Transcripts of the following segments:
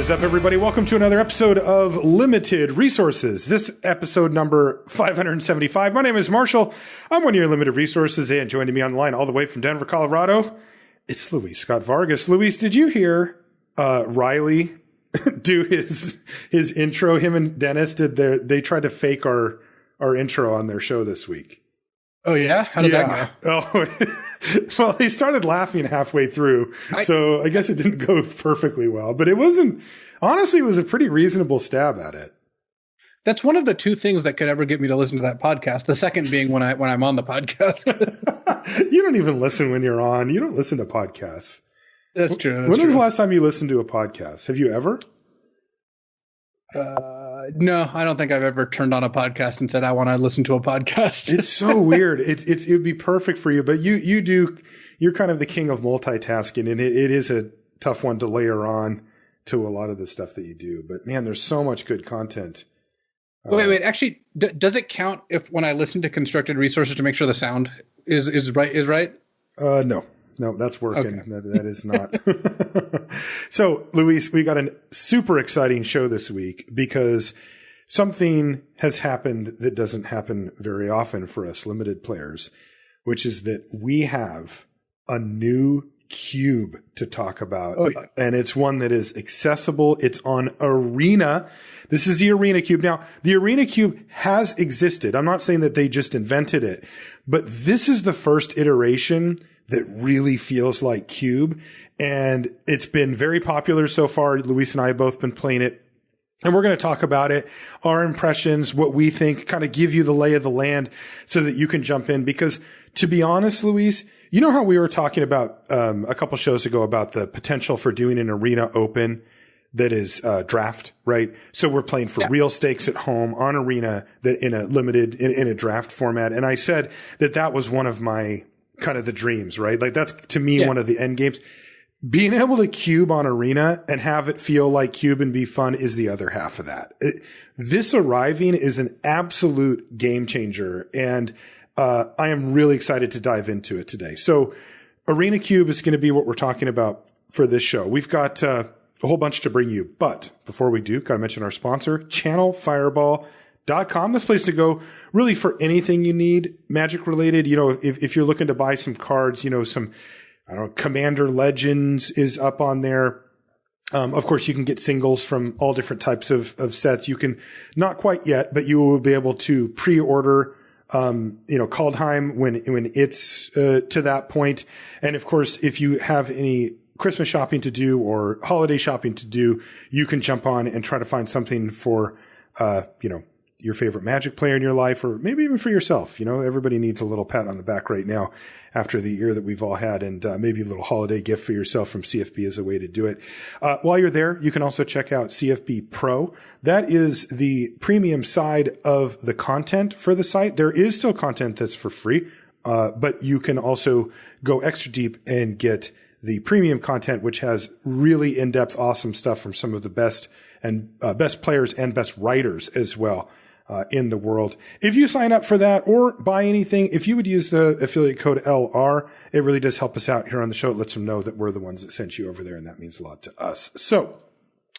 is up, everybody? Welcome to another episode of Limited Resources. This episode number 575. My name is Marshall. I'm one of your Limited Resources, and joining me on the line all the way from Denver, Colorado, it's Luis Scott-Vargas. Luis, did you hear Riley do his intro? Him and Dennis they tried to fake our intro on their show this week. Oh yeah? How did that go? Oh, well, they started laughing halfway through, so I guess it didn't go perfectly well, but it wasn't, honestly, it was a pretty reasonable stab at it. That's one of the two things that could ever get me to listen to that podcast. The second being when I'm on the podcast. You don't even listen when you're on. You don't listen to podcasts. That's true. When was the last time you listened to a podcast? Have you ever? No, I don't think I've ever turned on a podcast and said, I want to listen to a podcast. It's so weird. It would be perfect for you, but you're kind of the king of multitasking, and it is a tough one to layer on to a lot of the stuff that you do. But man, there's so much good content. Wait. Actually, does it count when I listen to constructed resources to make sure the sound is right? No, that's working. Okay. That is not. So, Luis, we got a super exciting show this week because something has happened that doesn't happen very often for us limited players, which is that we have a new cube to talk about. Oh, yeah. And it's one that is accessible. It's on Arena. This is the Arena Cube. Now, the Arena Cube has existed. I'm not saying that they just invented it, but this is the first iteration that really feels like Cube. And it's been very popular so far. Luis and I have both been playing it. And we're going to talk about it, our impressions, what we think, kind of give you the lay of the land so that you can jump in. Because to be honest, Luis, you know how we were talking about a couple shows ago about the potential for doing an Arena Open that is draft, right? So we're playing for real stakes at home on Arena that in a limited, in a draft format. And I said that was one of my kind of the dreams, right? Like that's to me one of the end games. Being able to cube on Arena and have it feel like Cube and be fun is the other half of that. This arriving is an absolute game changer, and I am really excited to dive into it today. So Arena Cube is going to be what we're talking about for this show. We've got a whole bunch to bring you, but before we do, got to mention our sponsor, ChannelFireball.com. This place to go really for anything you need magic related. You know, if you're looking to buy some cards, you know, some, I don't know, Commander Legends is up on there. Of course, you can get singles from all different types of sets. You can not quite yet, but you will be able to pre-order, Kaldheim when it's, to that point. And of course, if you have any Christmas shopping to do or holiday shopping to do, you can jump on and try to find something for, your favorite Magic player in your life, or maybe even for yourself. You know, everybody needs a little pat on the back right now after the year that we've all had, and maybe a little holiday gift for yourself from CFB is a way to do it. While you're there, you can also check out CFB Pro. That is the premium side of the content for the site. There is still content that's for free, but you can also go extra deep and get the premium content, which has really in-depth, awesome stuff from some of the best and best players and best writers as well. In the world. If you sign up for that or buy anything, if you would use the affiliate code LR, it really does help us out here on the show. It lets them know that we're the ones that sent you over there, and that means a lot to us. So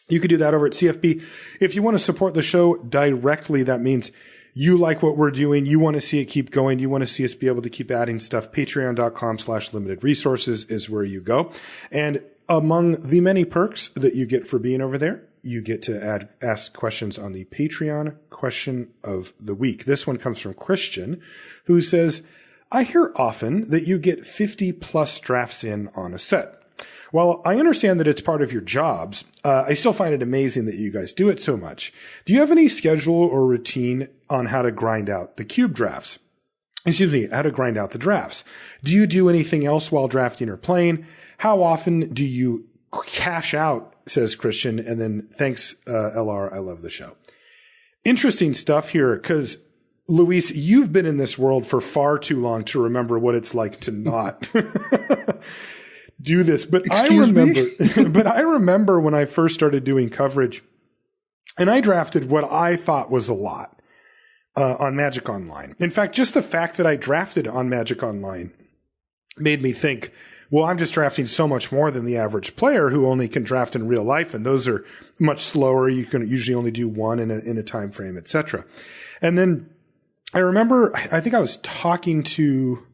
you can do that over at CFB. If you want to support the show directly, that means you like what we're doing. You want to see it keep going. You want to see us be able to keep adding stuff. Patreon.com/limited resources is where you go. And among the many perks that you get for being over there, you get to ask questions on the Patreon question of the week. This one comes from Christian, who says, I hear often that you get 50 plus drafts in on a set. While I understand that it's part of your jobs, I still find it amazing that you guys do it so much. Do you have any schedule or routine on how to grind out the cube drafts? How to grind out the drafts. Do you do anything else while drafting or playing? How often do you cash out? Says Christian. And then thanks, LR. I love the show. Interesting stuff here, because Luis, you've been in this world for far too long to remember what it's like to not do this. But I remember when I first started doing coverage, and I drafted what I thought was a lot on Magic Online. In fact, just the fact that I drafted on Magic Online made me think, well, I'm just drafting so much more than the average player who only can draft in real life. And those are much slower. You can usually only do one in a time frame, et cetera. And then I remember, I think I was talking to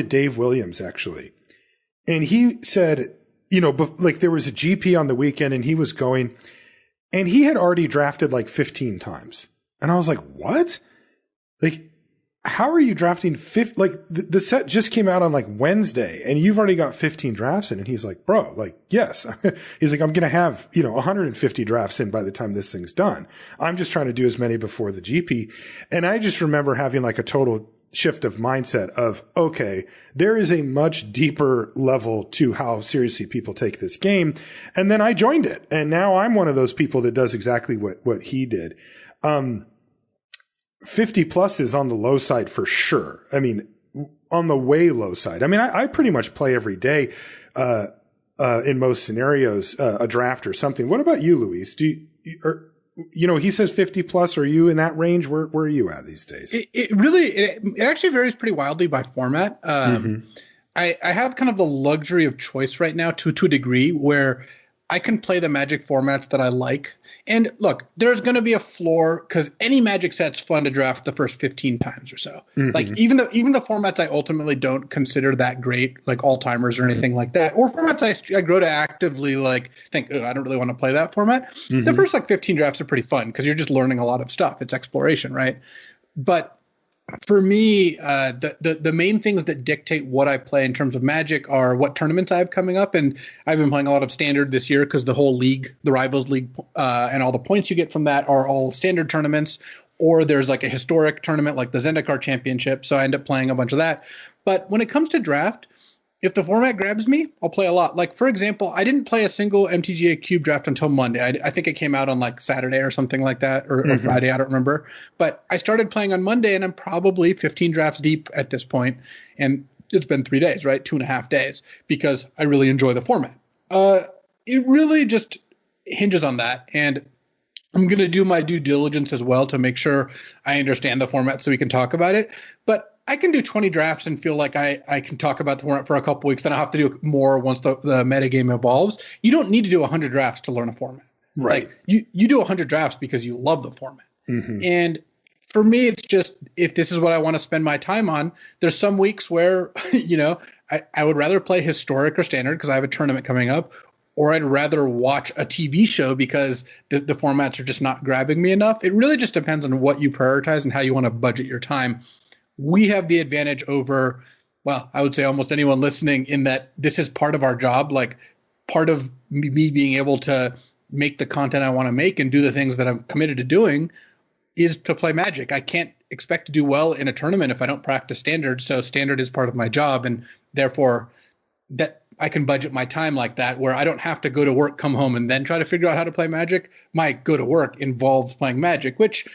Dave Williams actually. And he said, like there was a GP on the weekend and he was going and he had already drafted like 15 times. And I was like, what? Like, how are you drafting like the set just came out on like Wednesday and you've already got 15 drafts in? And he's like, bro, like, yes. He's like, I'm going to have, 150 drafts in by the time this thing's done. I'm just trying to do as many before the GP. And I just remember having like a total shift of mindset of, okay, there is a much deeper level to how seriously people take this game. And then I joined it. And now I'm one of those people that does exactly what he did. 50 plus is on the low side for sure. I mean, on the way low side. I mean, I pretty much play every day, in most scenarios, a draft or something. What about you, Luis? He says 50 plus. Are you in that range? Where are you at these days? It actually varies pretty wildly by format. I have kind of the luxury of choice right now to a degree where I can play the Magic formats that I like. And look, there's going to be a floor because any Magic set's fun to draft the first 15 times or so. Like even the formats I ultimately don't consider that great, like all-timers or anything like that, or formats I grow to actively like think, I don't really want to play that format. The first like 15 drafts are pretty fun because you're just learning a lot of stuff. It's exploration, right? But for me, the main things that dictate what I play in terms of Magic are what tournaments I have coming up. And I've been playing a lot of Standard this year because the whole league, the Rivals League, and all the points you get from that are all Standard tournaments. Or there's like a historic tournament like the Zendikar Championship. So I end up playing a bunch of that. But when it comes to draft, if the format grabs me, I'll play a lot. Like, for example, I didn't play a single MTGA Cube draft until Monday. I think it came out on like Saturday or something like that, or Friday. I don't remember. But I started playing on Monday, and I'm probably 15 drafts deep at this point. And it's been 3 days, right? 2.5 days, because I really enjoy the format. It really just hinges on that. And I'm going to do my due diligence as well to make sure I understand the format so we can talk about it. But I can do 20 drafts and feel like I can talk about the format for a couple weeks. Then I'll have to do more once the metagame evolves. You don't need to do 100 drafts to learn a format. Right. Like you do 100 drafts because you love the format. And for me, it's just, if this is what I want to spend my time on, there's some weeks where, I would rather play historic or standard because I have a tournament coming up, or I'd rather watch a TV show because the formats are just not grabbing me enough. It really just depends on what you prioritize and how you want to budget your time. We have the advantage over, well, I would say almost anyone listening, in that this is part of our job. Like, part of me being able to make the content I want to make and do the things that I'm committed to doing is to play Magic. I can't expect to do well in a tournament if I don't practice Standard. So Standard is part of my job, and therefore that I can budget my time like that, where I don't have to go to work, come home, and then try to figure out how to play Magic. My go to work involves playing Magic, which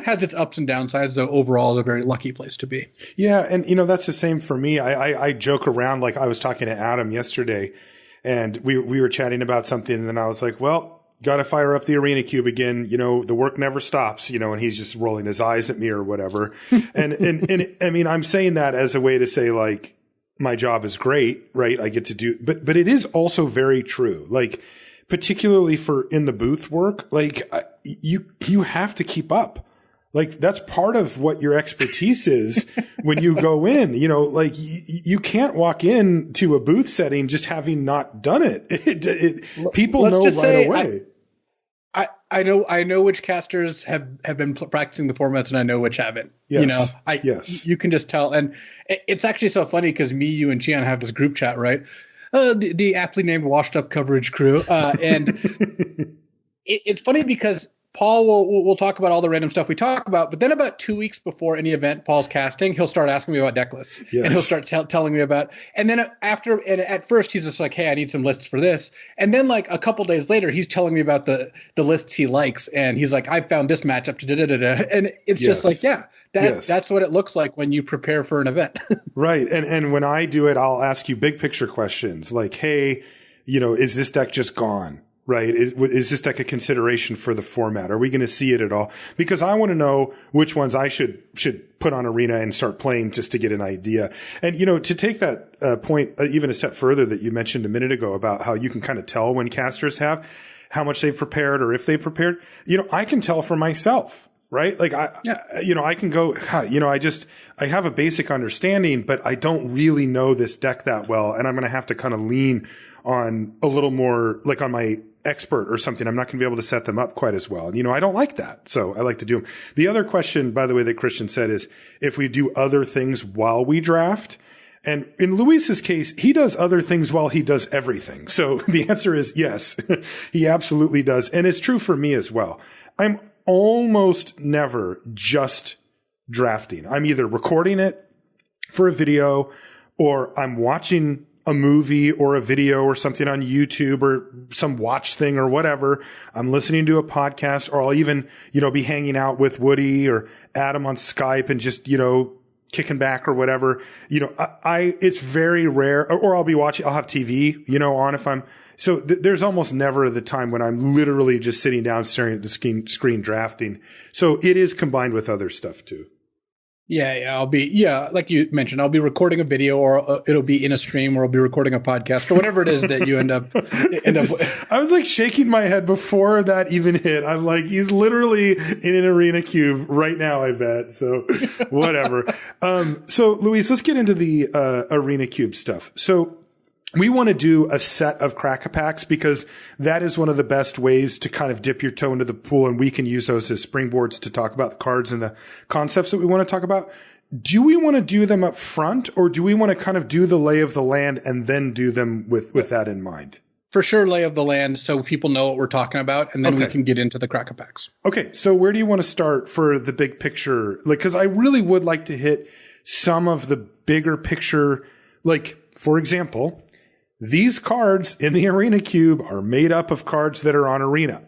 has its ups and downsides, though overall is a very lucky place to be. Yeah. And, that's the same for me. I joke around. Like, I was talking to Adam yesterday and we were chatting about something, and then I was like, well, got to fire up the Arena Cube again. The work never stops, and he's just rolling his eyes at me or whatever. and I mean, I'm saying that as a way to say, like, my job is great, right? I get to do, but it is also very true. Like, particularly for in the booth work, like, you have to keep up. Like, that's part of what your expertise is when you go in, like you can't walk in to a booth setting just having not done it. People know right away. I know which casters have been practicing the formats, and I know which haven't. Yes. Yes. You can just tell. And it's actually so funny because me, you, and Chian have this group chat, right? The aptly named Washed Up Coverage Crew. And it's funny because Paul will talk about all the random stuff we talk about, but then about 2 weeks before any event Paul's casting, he'll start asking me about deck lists. Yes. And he'll start telling me about, and then at first he's just like, hey, I need some lists for this. And then like a couple days later, he's telling me about the lists he likes. And he's like, I found this matchup to da-da-da-da. And it's just like, that's what it looks like when you prepare for an event. Right. And when I do it, I'll ask you big picture questions like, hey, is this deck just gone? right? Is this deck a consideration for the format? Are we going to see it at all? Because I want to know which ones I should put on Arena and start playing just to get an idea. And, to take that point even a step further that you mentioned a minute ago about how you can kind of tell when casters have how much they've prepared or if they've prepared, I can tell for myself, right? Like I can go, I have a basic understanding, but I don't really know this deck that well. And I'm going to have to kind of lean on a little more like on my expert or something. I'm not going to be able to set them up quite as well. I don't like that. So I like to do them. The other question, by the way, that Christian said is if we do other things while we draft. And in Luis's case, he does other things while he does everything. So the answer is yes, he absolutely does. And it's true for me as well. I'm almost never just drafting. I'm either recording it for a video or I'm watching a movie or a video or something on YouTube or some watch thing or whatever. I'm listening to a podcast, or I'll even, be hanging out with Woody or Adam on Skype and just, kicking back or whatever. It's very rare, or I'll have TV, on if I'm, so there's almost never the time when I'm literally just sitting down staring at the screen drafting. So it is combined with other stuff too. Yeah, like you mentioned, I'll be recording a video, or it'll be in a stream, or I'll be recording a podcast, or whatever it is that you end up. I was like shaking my head before that even hit. I'm like, he's literally in an Arena cube right now, I bet. So whatever. So Luis, let's get into the Arena cube stuff. So we want to do a set of crack-a-packs because that is one of the best ways to kind of dip your toe into the pool, and we can use those as springboards to talk about the cards and the concepts that we want to talk about. Do we want to do them up front, or do we want to kind of do the lay of the land and then do them with that in mind? For sure, lay of the land, so people know what we're talking about, and then we can get into the crack-a-packs. Okay, so where do you want to start for the big picture? Like, because I really would like to hit some of the bigger picture, like, for example, these cards in the Arena Cube are made up of cards that are on Arena,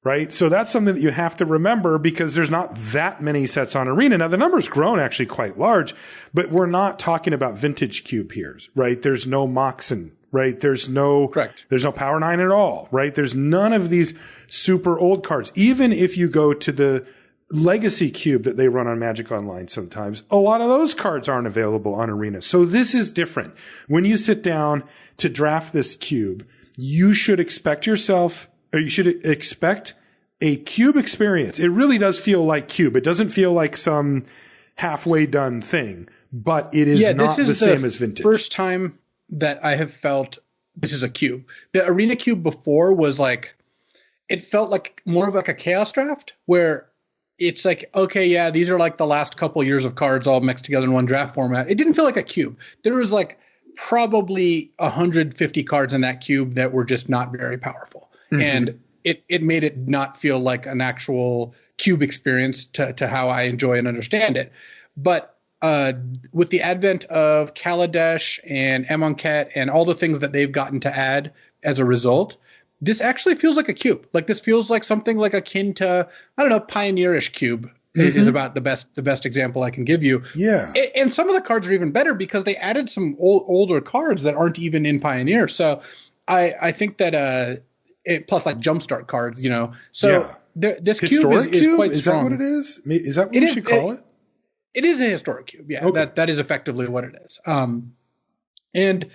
right? So that's something that you have to remember because there's not that many sets on Arena. Now, the number's grown actually quite large, but we're not talking about vintage cube here, right? There's no Moxen, right? There's no Power 9 at all, right? There's none of these super old cards. Even if you go to the Legacy Cube that they run on Magic Online sometimes, a lot of those cards aren't available on Arena. So this is different. When you sit down to draft this cube, you should expect a cube experience. It really does feel like cube. It doesn't feel like some halfway done thing, but it is not the same as vintage. First time that I have felt this is a cube. The Arena Cube before was like, it felt like more of like a chaos draft where it's like, okay, yeah, these are like the last couple years of cards all mixed together in one draft format. It didn't feel like a cube. There was like probably 150 cards in that cube that were just not very powerful. Mm-hmm. And it made it not feel like an actual cube experience to how I enjoy and understand it. But with the advent of Kaladesh and Amonkhet and all the things that they've gotten to add as a result, this actually feels like a cube. Like this feels like something like akin to, I don't know, Pioneerish cube is about the best example I can give you. Yeah. And some of the cards are even better because they added some older cards that aren't even in Pioneer. So I think that plus like jumpstart cards, So this historic cube is quite strong. Is that what it is? Is that what we should call it? It is a historic cube. Yeah, okay. That is effectively what it is. And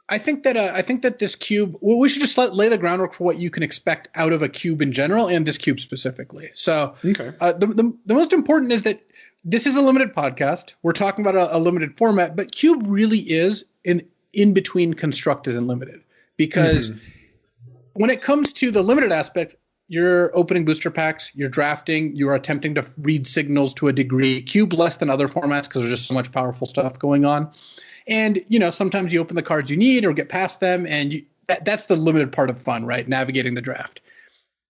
I think that this cube, well, we should just lay the groundwork for what you can expect out of a cube in general and this cube specifically. So the most important is that this is a limited podcast. We're talking about a limited format, but cube really is in between constructed and limited because when it comes to the limited aspect, you're opening booster packs, you're drafting, you're attempting to read signals to a degree. Cube less than other formats because there's just so much powerful stuff going on. And, sometimes you open the cards you need or get past them, and that's the limited part of fun, right? Navigating the draft.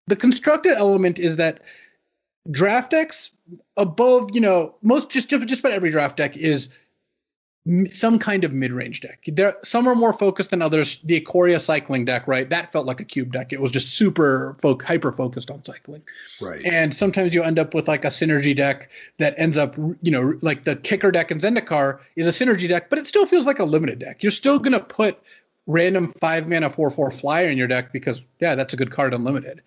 The constructed element is that draft decks above, most just about every draft deck is some kind of mid-range deck. Some are more focused than others. The Ikoria cycling deck, right? That felt like a cube deck. It was just super hyper-focused on cycling. Right. And sometimes you end up with like a synergy deck that ends up, like the Kicker deck in Zendikar is a synergy deck, but it still feels like a limited deck. You're still going to put random 5-mana 4/4 flyer in your deck because, yeah, that's a good card unlimited.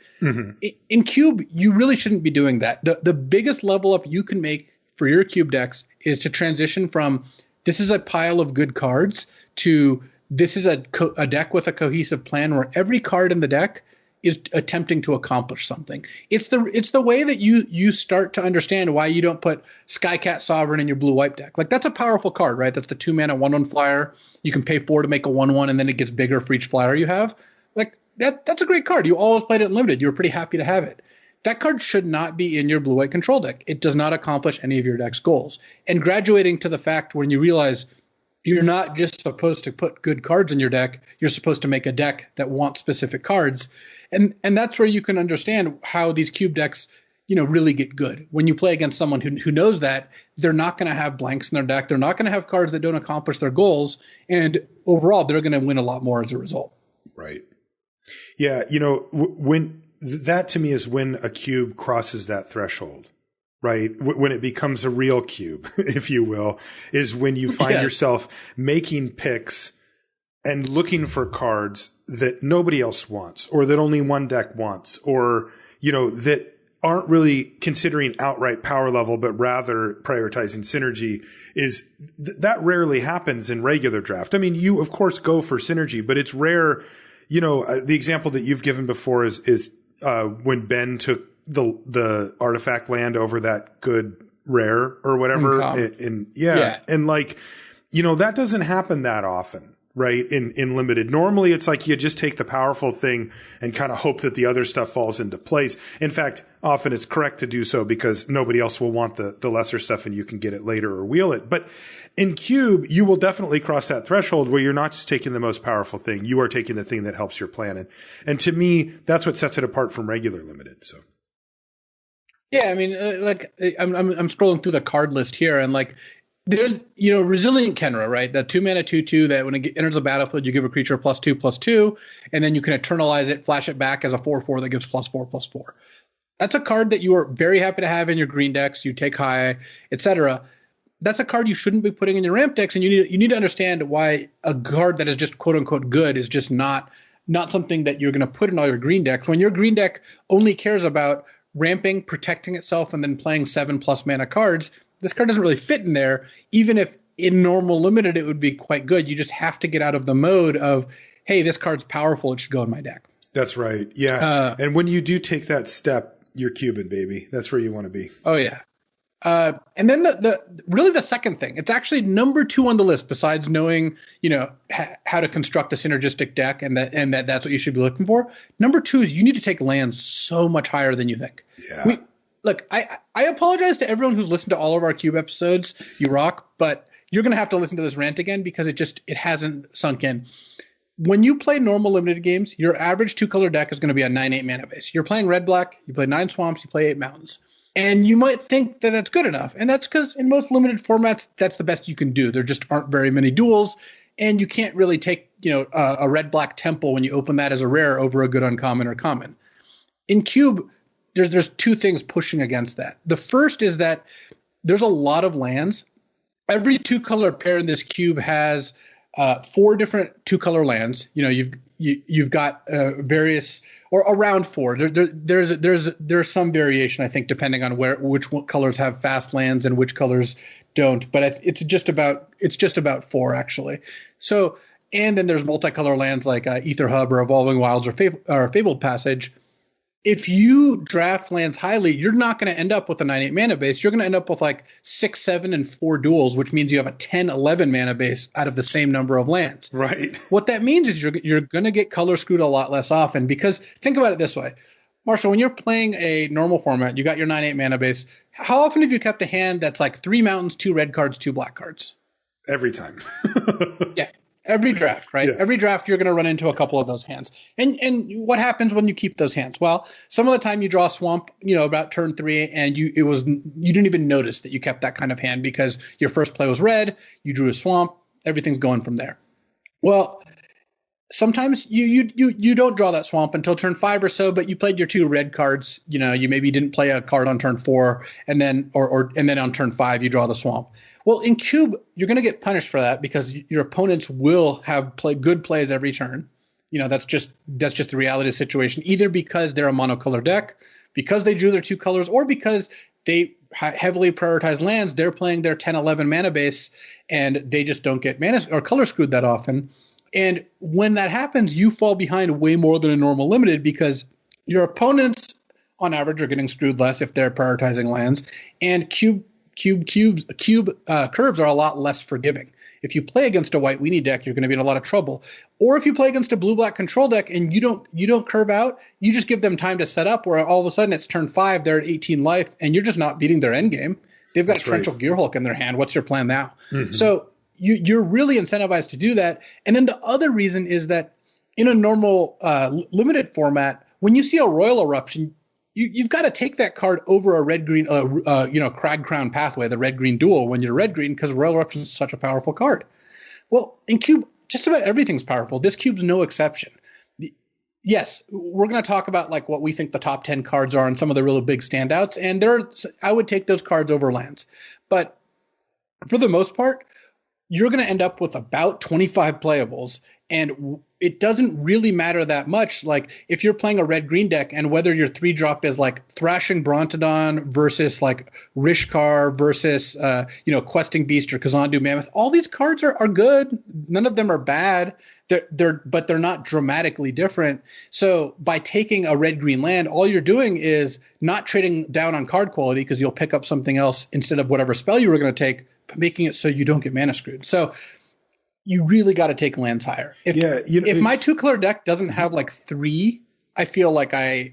In Cube, you really shouldn't be doing that. The biggest level up you can make for your Cube decks is to transition from this is a pile of good cards to this is a deck with a cohesive plan where every card in the deck is attempting to accomplish something. It's the way that you start to understand why you don't put Skycat Sovereign in your blue-white deck. Like, that's a powerful card, right? That's the 2-mana 1/1 flyer. You can pay 4 to make a 1/1, and then it gets bigger for each flyer you have. Like, that's a great card. You always played it in limited. You were pretty happy to have it. That card should not be in your blue-white control deck. It does not accomplish any of your deck's goals. And graduating to the fact when you realize you're not just supposed to put good cards in your deck, you're supposed to make a deck that wants specific cards. And that's where you can understand how these Cube decks, really get good. When you play against someone who knows that, they're not going to have blanks in their deck. They're not going to have cards that don't accomplish their goals. And overall, they're going to win a lot more as a result. Right. Yeah. When that to me is when a cube crosses that threshold, right? When it becomes a real cube, if you will, is when you find yourself making picks and looking for cards that nobody else wants, or that only one deck wants, or, that aren't really considering outright power level, but rather prioritizing synergy. That rarely happens in regular draft. I mean, you of course go for synergy, but it's rare. The example that you've given before is when Ben took the artifact land over that good rare or whatever. And that doesn't happen that often. Right. In limited. Normally it's like you just take the powerful thing and kind of hope that the other stuff falls into place. In fact, often it's correct to do so because nobody else will want the lesser stuff and you can get it later or wheel it. But in Cube, you will definitely cross that threshold where you're not just taking the most powerful thing. You are taking the thing that helps your plan. And to me, that's what sets it apart from regular limited. So. Yeah. I mean, I'm scrolling through the card list here and there's, Resilient Kenra, right? That 2-mana 2/2 that when it enters the battlefield, you give a creature +2/+2, and then you can eternalize it, flash it back as a 4/4 that gives +4/+4. That's a card that you are very happy to have in your green decks. You take high, etc. That's a card you shouldn't be putting in your ramp decks, and you need to understand why a card that is just quote unquote good is just not something that you're going to put in all your green decks. When your green deck only cares about ramping, protecting itself, and then playing 7+ mana cards, this card doesn't really fit in there. Even if in normal limited, it would be quite good. You just have to get out of the mode of, hey, this card's powerful. It should go in my deck. That's right. Yeah. And when you do take that step, you're Cuban, baby. That's where you want to be. Oh, yeah. And then the second thing, it's actually number 2 on the list besides knowing, how to construct a synergistic deck and that's what you should be looking for. Number 2 is you need to take lands so much higher than you think. Yeah. Look, I apologize to everyone who's listened to all of our Cube episodes. You rock, but you're going to have to listen to this rant again because it hasn't sunk in. When you play normal limited games, your average 2-color deck is going to be a 9/8 mana base. You're playing red-black, you play 9 swamps, you play 8 mountains. And you might think that that's good enough. And that's because in most limited formats, that's the best you can do. There just aren't very many duels. And you can't really take, a red-black temple when you open that as a rare over a good uncommon or common. In Cube, there's 2 things pushing against that. The first is that there's a lot of lands. Every 2-color pair in this cube has 4 different 2-color lands. You've got various or around 4. There's some variation, I think, depending on which colors have fast lands and which colors don't. But it's just about 4 actually. So and then there's multicolor lands like Ether Hub or Evolving Wilds or Fabled Passage. If you draft lands highly, you're not going to end up with a 9/8 mana base. You're going to end up with 6, 7, and 4 duels, which means you have a 10, 11 mana base out of the same number of lands. Right. What that means is you're going to get color screwed a lot less often because think about it this way. Marshall, when you're playing a normal format, you got your 9/8 mana base. How often have you kept a hand that's 3 mountains, 2 red cards, 2 black cards? Every time. Yeah. Every draft, right? Yeah. Every draft, you're going to run into a couple of those hands. And what happens when you keep those hands? Well, some of the time you draw a swamp, about turn 3, and you didn't even notice that you kept that kind of hand because your first play was red, you drew a swamp, everything's going from there. Well, sometimes you don't draw that swamp until turn 5 or so, but you played your 2 red cards. You maybe didn't play a card on turn 4, and then and then on turn 5 you draw the swamp. Well, in Cube, you're going to get punished for that because your opponents will have good plays every turn. That's just the reality of the situation, either because they're a monocolor deck, because they drew their 2 colors, or because they heavily prioritize lands. They're playing their 10, 11 mana base, and they just don't get mana or color screwed that often. And when that happens, you fall behind way more than a normal limited because your opponents, on average, are getting screwed less if they're prioritizing lands, and cube curves are a lot less forgiving. If you play against a white weenie deck, you're going to be in a lot of trouble. Or if you play against a blue-black control deck and you don't curve out, you just give them time to set up, where all of a sudden it's turn 5, they're at 18 life, and you're just not beating their end game. They've got a torrential Gearhulk in their hand. What's your plan now? Mm-hmm. So you're really incentivized to do that. And then the other reason is that in a normal limited format, when you see a Royal Eruption, you've got to take that card over a red-green, Crag Crown Pathway, the red-green duel when you're red-green, because Royal Eruption is such a powerful card. Well, in Cube, just about everything's powerful. This Cube's no exception. Yes, we're going to talk about like what we think the top 10 cards are and some of the really big standouts, and I would take those cards over lands. But for the most part, you're going to end up with about 25 playables, and it doesn't really matter that much. Like if you're playing a red-green deck, and whether your 3-drop is like Thrashing Brontodon versus like Rishkar versus Questing Beast or Kazandu Mammoth, all these cards are good. None of them are bad. But they're not dramatically different. So by taking a red-green land, all you're doing is not trading down on card quality, because you'll pick up something else instead of whatever spell you were going to take, but making it so you don't get mana screwed. So you really got to take lands higher. If my 2-color deck doesn't have like 3, I feel like I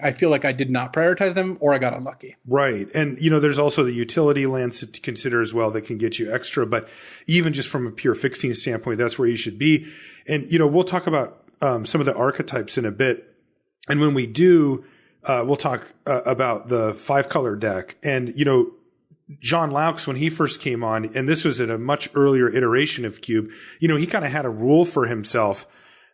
did not prioritize them, or I got unlucky. Right. And there's also the utility lands to consider as well that can get you extra, but even just from a pure fixing standpoint, that's where you should be. And we'll talk about some of the archetypes in a bit. And when we do, we'll talk about the 5-color deck. And John Laux, when he first came on, and this was at a much earlier iteration of Cube, he kind of had a rule for himself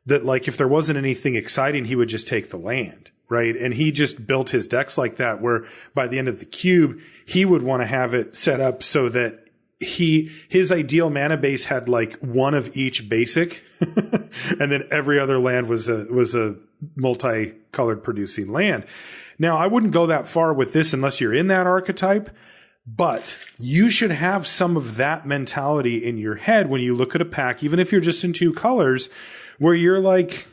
that, like, if there wasn't anything exciting, he would just take the land, right? And he just built his decks like that, where by the end of the Cube, he would want to have it set up so that his ideal mana base had like one of each basic, and then every other land was a multicolored producing land. Now, I wouldn't go that far with this unless you're in that archetype, but you should have some of that mentality in your head when you look at a pack, even if you're just in 2 colors, where you're like,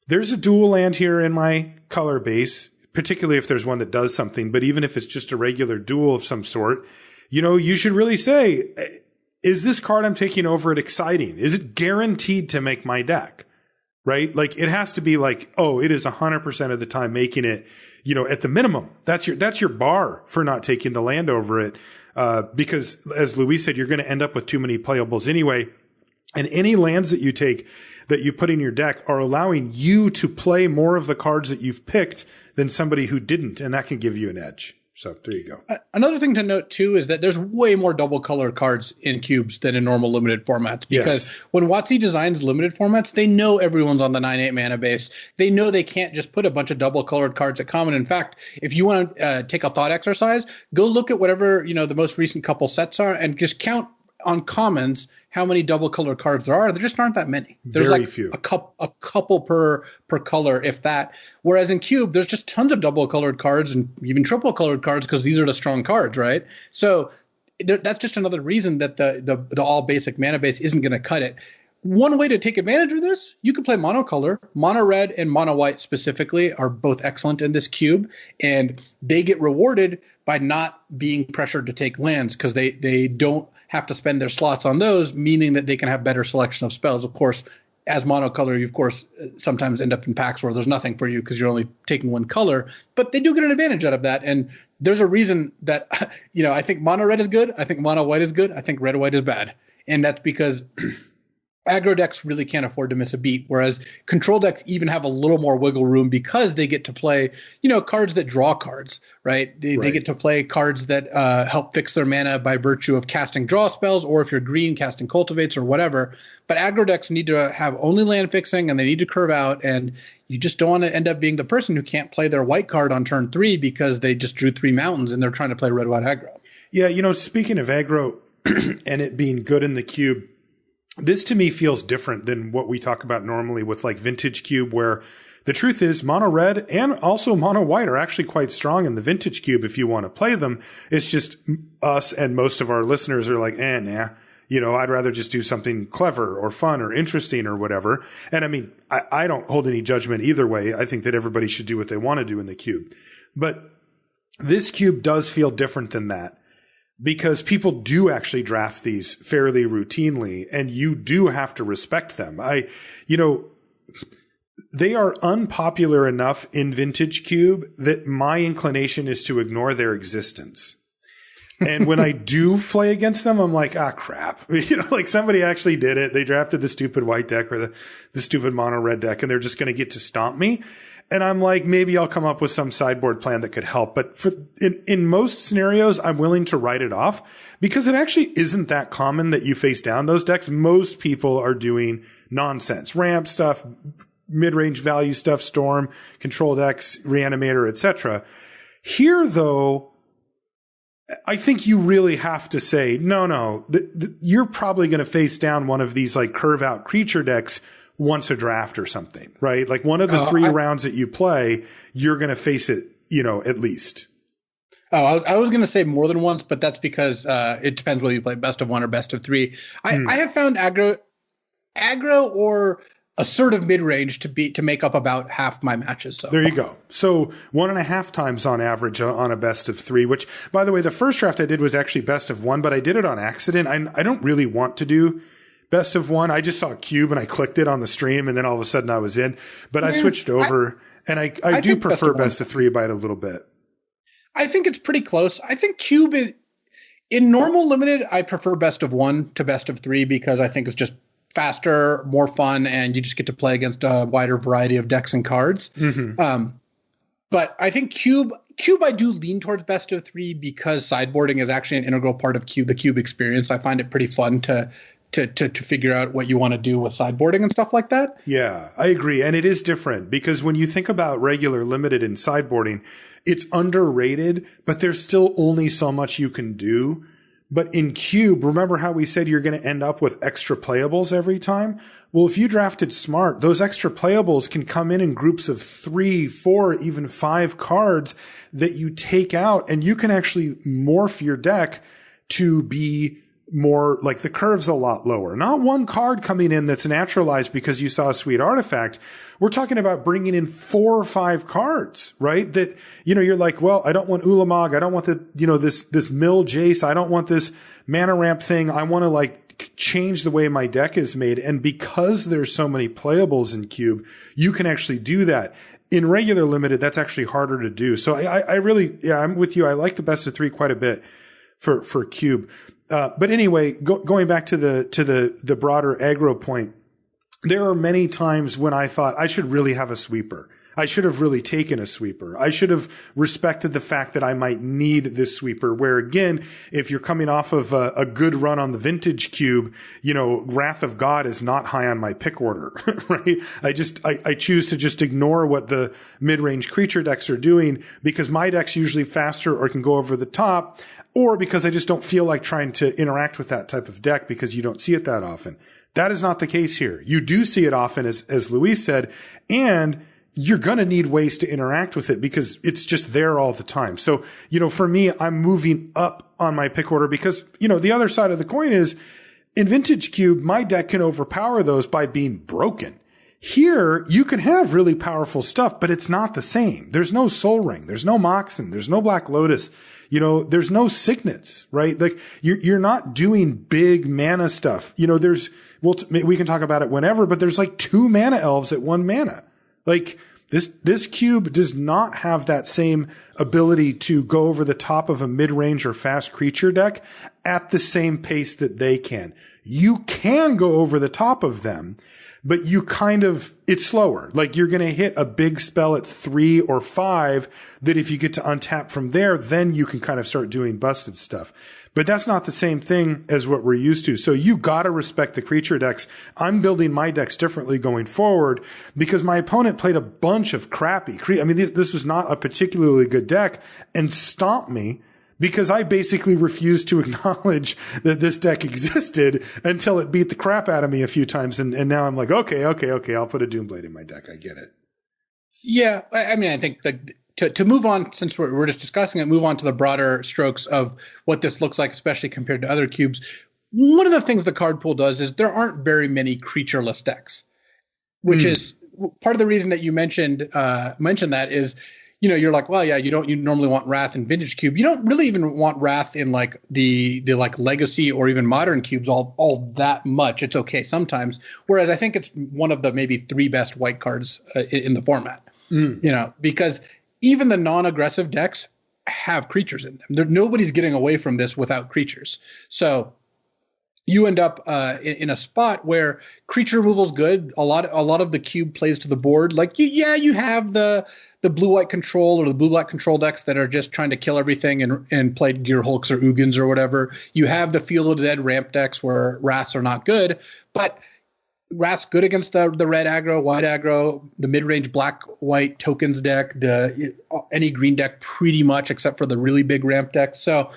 there's a dual land here in my color base, particularly if there's one that does something, but even if it's just a regular duel of some sort, you should really say, is this card I'm taking over it exciting? Is it guaranteed to make my deck? Right? Like, it has to be like, oh, it is 100% of the time making it, at the minimum. That's your bar for not taking the land over it. Because as Luis said, you're going to end up with too many playables anyway. And any lands that you take that you put in your deck are allowing you to play more of the cards that you've picked than somebody who didn't. And that can give you an edge. So there you go. Another thing to note, too, is that there's way more double color cards in cubes than in normal limited formats. Because when WotC designs limited formats, they know everyone's on the 9/8 mana base. They know they can't just put a bunch of double colored cards at common. In fact, if you want to take a thought exercise, go look at whatever the most recent couple sets are and just count on commons how many double colored cards there are. There just aren't that many. There's very few. A couple per color, if that. Whereas in Cube, there's just tons of double colored cards and even triple colored cards, because these are the strong cards, right? So that's just another reason that the all basic mana base isn't going to cut it. One way to take advantage of this, you can play monocolor. Mono red and mono white specifically are both excellent in this cube, and they get rewarded by not being pressured to take lands, because they don't have to spend their slots on those, meaning that they can have better selection of spells. Of course, as monocolor, you of course sometimes end up in packs where there's nothing for you because you're only taking one color, but they do get an advantage out of that. And there's a reason that, I think mono red is good. I think mono white is good. I think red white is bad. And that's because aggro decks really can't afford to miss a beat, whereas control decks even have a little more wiggle room because they get to play, cards that draw cards, right? They get to play cards that help fix their mana by virtue of casting draw spells, or if you're green, casting cultivates or whatever. But aggro decks need to have only land fixing, and they need to curve out, and you just don't want to end up being the person who can't play their white card on turn 3 because they just drew 3 mountains and they're trying to play red-white aggro. Yeah, speaking of aggro, and it being good in the cube, this to me feels different than what we talk about normally with like vintage cube, where the truth is mono red and also mono white are actually quite strong in the vintage cube if you want to play them. It's just us and most of our listeners are like, nah. I'd rather just do something clever or fun or interesting or whatever. And I mean, I don't hold any judgment either way. I think that everybody should do what they want to do in the cube. But this cube does feel different than that because people do actually draft these fairly routinely and you do have to respect them. They are unpopular enough in vintage cube that my inclination is to ignore their existence. And when I do play against them, I'm like, crap. Like somebody actually did it. They drafted the stupid white deck or the stupid mono red deck, and they're just going to get to stomp me. And I'm like, maybe I'll come up with some sideboard plan that could help. But in most scenarios, I'm willing to write it off because it actually isn't that common that you face down those decks. Most people are doing nonsense, ramp stuff, mid-range value stuff, storm, control decks, reanimator, etc. Here, though, I think you really have to say, no, you're probably going to face down one of these like curve out creature decks once a draft or something, right? Like one of the three rounds that you play, you're going to face it, at least. Oh, I was going to say more than once, but that's because it depends whether you play best of one or best of three. I have found aggro or assertive mid-range to make up about half my matches. So there you go. So 1.5 times on average on a best of 3, which by the way, the first draft I did was actually best of 1, but I did it on accident. I don't really want to do best of 1. I just saw a cube and I clicked it on the stream and then all of a sudden I was in, but I switched over and I do prefer best of 3 by it a little bit. I think it's pretty close. I think cube in normal limited, I prefer best of 1 to best of 3 because I think it's just faster, more fun, and you just get to play against a wider variety of decks and cards. Mm-hmm. But I think cube, I do lean towards best of 3 because sideboarding is actually an integral part of the cube experience. I find it pretty fun to figure out what you want to do with sideboarding and stuff like that. Yeah, I agree. And it is different because when you think about regular limited and sideboarding, it's underrated, but there's still only so much you can do. But in cube, remember how we said you're going to end up with extra playables every time? Well, if you drafted smart, those extra playables can come in groups of 3, 4, even 5 cards that you take out, and you can actually morph your deck to be more like the curve's a lot lower. Not one card coming in that's naturalized because you saw a sweet artifact. We're talking about bringing in 4 or 5 cards, right? That, you're like, well, I don't want Ulumag. I don't want this mill Jace. I don't want this mana ramp thing. I want to like change the way my deck is made. And because there's so many playables in cube, you can actually do that. In regular limited, that's actually harder to do. So I really, I'm with you. I like the best of 3 quite a bit for cube. But anyway, going back to the broader aggro point, there are many times when I thought I should really have a sweeper. I should have really taken a sweeper. I should have respected the fact that I might need this sweeper, where again, if you're coming off of a good run on the vintage cube, Wrath of God is not high on my pick order, right? I choose to just ignore what the mid-range creature decks are doing because my deck's usually faster or can go over the top, or because I just don't feel like trying to interact with that type of deck because you don't see it that often. That is not the case here. You do see it often, as Luis said, and you're going to need ways to interact with it because it's just there all the time. So, for me, I'm moving up on my pick order because, the other side of the coin is in Vintage Cube, my deck can overpower those by being broken. Here, you can have really powerful stuff, but it's not the same. There's no Soul Ring. There's no Moxen. There's no Black Lotus. There's no signets, right? Like you're not doing big mana stuff. We can talk about it whenever, but there's like 2 mana elves at 1 mana. Like this cube does not have that same ability to go over the top of a mid-range or fast creature deck at the same pace that they can. You can go over the top of them, but it's slower. Like you're going to hit a big spell at 3 or 5 that if you get to untap from there, then you can kind of start doing busted stuff. But that's not the same thing as what we're used to. So you got to respect the creature decks. I'm building my decks differently going forward because my opponent played a bunch of crappy this was not a particularly good deck and stomped me because I basically refused to acknowledge that this deck existed until it beat the crap out of me a few times. And now I'm like, okay. I'll put a Doomblade in my deck. I get it. Yeah. I mean, I think to move on, since we're just discussing it, move on to the broader strokes of what this looks like, especially compared to other cubes. One of the things the card pool does is there aren't very many creatureless decks, which is part of the reason that you mentioned that is, you're like, well, yeah, you normally want Wrath in Vintage Cube. You don't really even want Wrath in like the like Legacy or even Modern cubes all that much. It's okay sometimes. Whereas I think it's one of the maybe 3 best white cards in the format. Because even the non-aggressive decks have creatures in them. Nobody's getting away from this without creatures. So you end up in a spot where creature removal is good. A lot of the cube plays to the board. Like you have the blue-white control or the blue-black control decks that are just trying to kill everything and play Gear Hulks or Ugins or whatever. You have the Field of the Dead ramp decks where Wraths are not good, but Wrath's good against the red aggro, white aggro, the mid-range black-white tokens deck, any green deck pretty much except for the really big ramp decks. So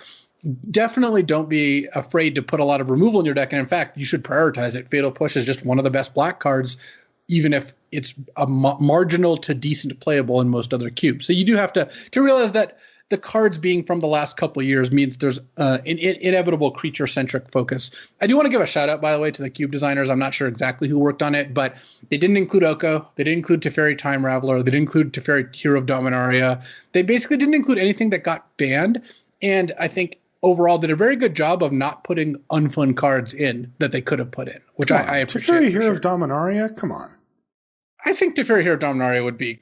definitely don't be afraid to put a lot of removal in your deck. And in fact, you should prioritize it. Fatal Push is just one of the best black cards, even if it's a marginal to decent playable in most other cubes. So you do have to realize that the cards being from the last couple of years means there's an inevitable creature-centric focus. I do want to give a shout-out, by the way, to the cube designers. I'm not sure exactly who worked on it, but they didn't include Oko. They didn't include Teferi Time Raveler. They didn't include Teferi Hero of Dominaria. They basically didn't include anything that got banned, and I think overall did a very good job of not putting unfun cards in that they could have put in, which I appreciate. Teferi Hero of Dominaria? Come on. I think Teferi Hero of Dominaria would be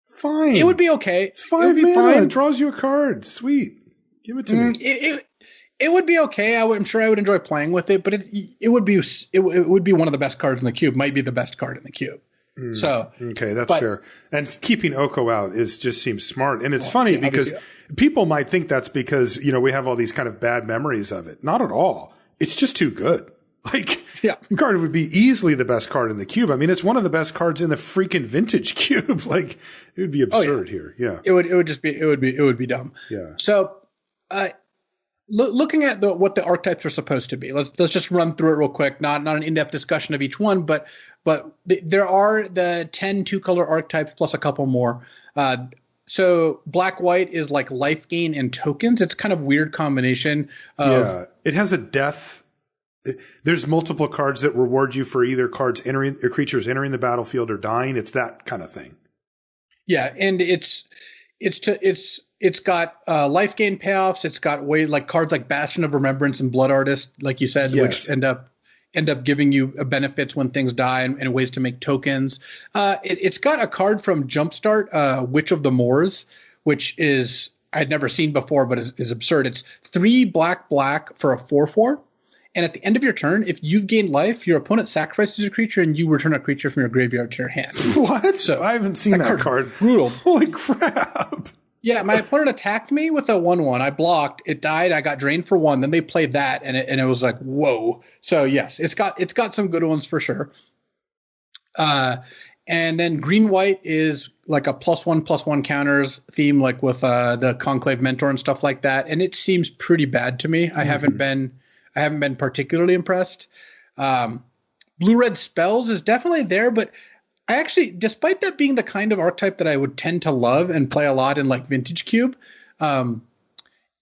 fine. It would be okay. It's 5 mana. It draws you a card. Sweet. Give it to me. It would be okay. I'm sure I would enjoy playing with it, but it would be one of the best cards in the cube. Might be the best card in the cube. So okay, that's fair. And keeping Oko out just seems smart. And it's funny because people might think that's because we have all these kind of bad memories of it. Not at all. It's just too good. Like, the card would be easily the best card in the cube. I mean, it's one of the best cards in the freaking Vintage cube. Like, it would be absurd here. Yeah, it would be dumb. Yeah. So, looking at what the archetypes are supposed to be, let's just run through it real quick. Not an in-depth discussion of each one, but there are the 10 2-color archetypes plus a couple more. So black-white is like life gain and tokens. It's kind of weird combination. It has a death. There's multiple cards that reward you for either creatures entering the battlefield or dying. It's that kind of thing. Yeah, and it's got life gain payoffs. It's got cards like Bastion of Remembrance and Blood Artist, like you said, which end up giving you benefits when things die and ways to make tokens. It's got a card from Jumpstart, Witch of the Moors, which is I'd never seen before, but is absurd. It's 3 black for a 4/4. And at the end of your turn, if you've gained life, your opponent sacrifices a creature and you return a creature from your graveyard to your hand. What? So I haven't seen that card. Brutal. Holy crap. Yeah, my opponent attacked me with a 1/1. I blocked. It died. I got drained for 1. Then they played that, and it was like, whoa. So yes, it's got some good ones for sure. And then green-white is like a +1/+1 counters theme, like with the Conclave Mentor and stuff like that. And it seems pretty bad to me. I haven't been particularly impressed. Blue-red spells is definitely there, but I actually, despite that being the kind of archetype that I would tend to love and play a lot in like Vintage Cube,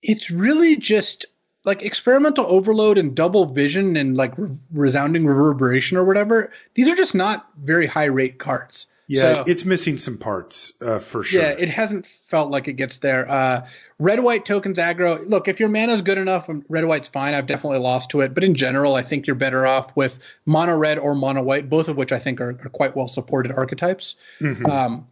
it's really just like Experimental Overload and Double Vision and like Resounding Reverberation or whatever. These are just not very high rate cards. Yeah, so, it's missing some parts for sure. Yeah, it hasn't felt like it gets there. Red-white tokens aggro. Look, if your mana's good enough, red-white's fine. I've definitely lost to it. But in general, I think you're better off with mono-red or mono-white, both of which I think are quite well-supported archetypes. Mm-hmm.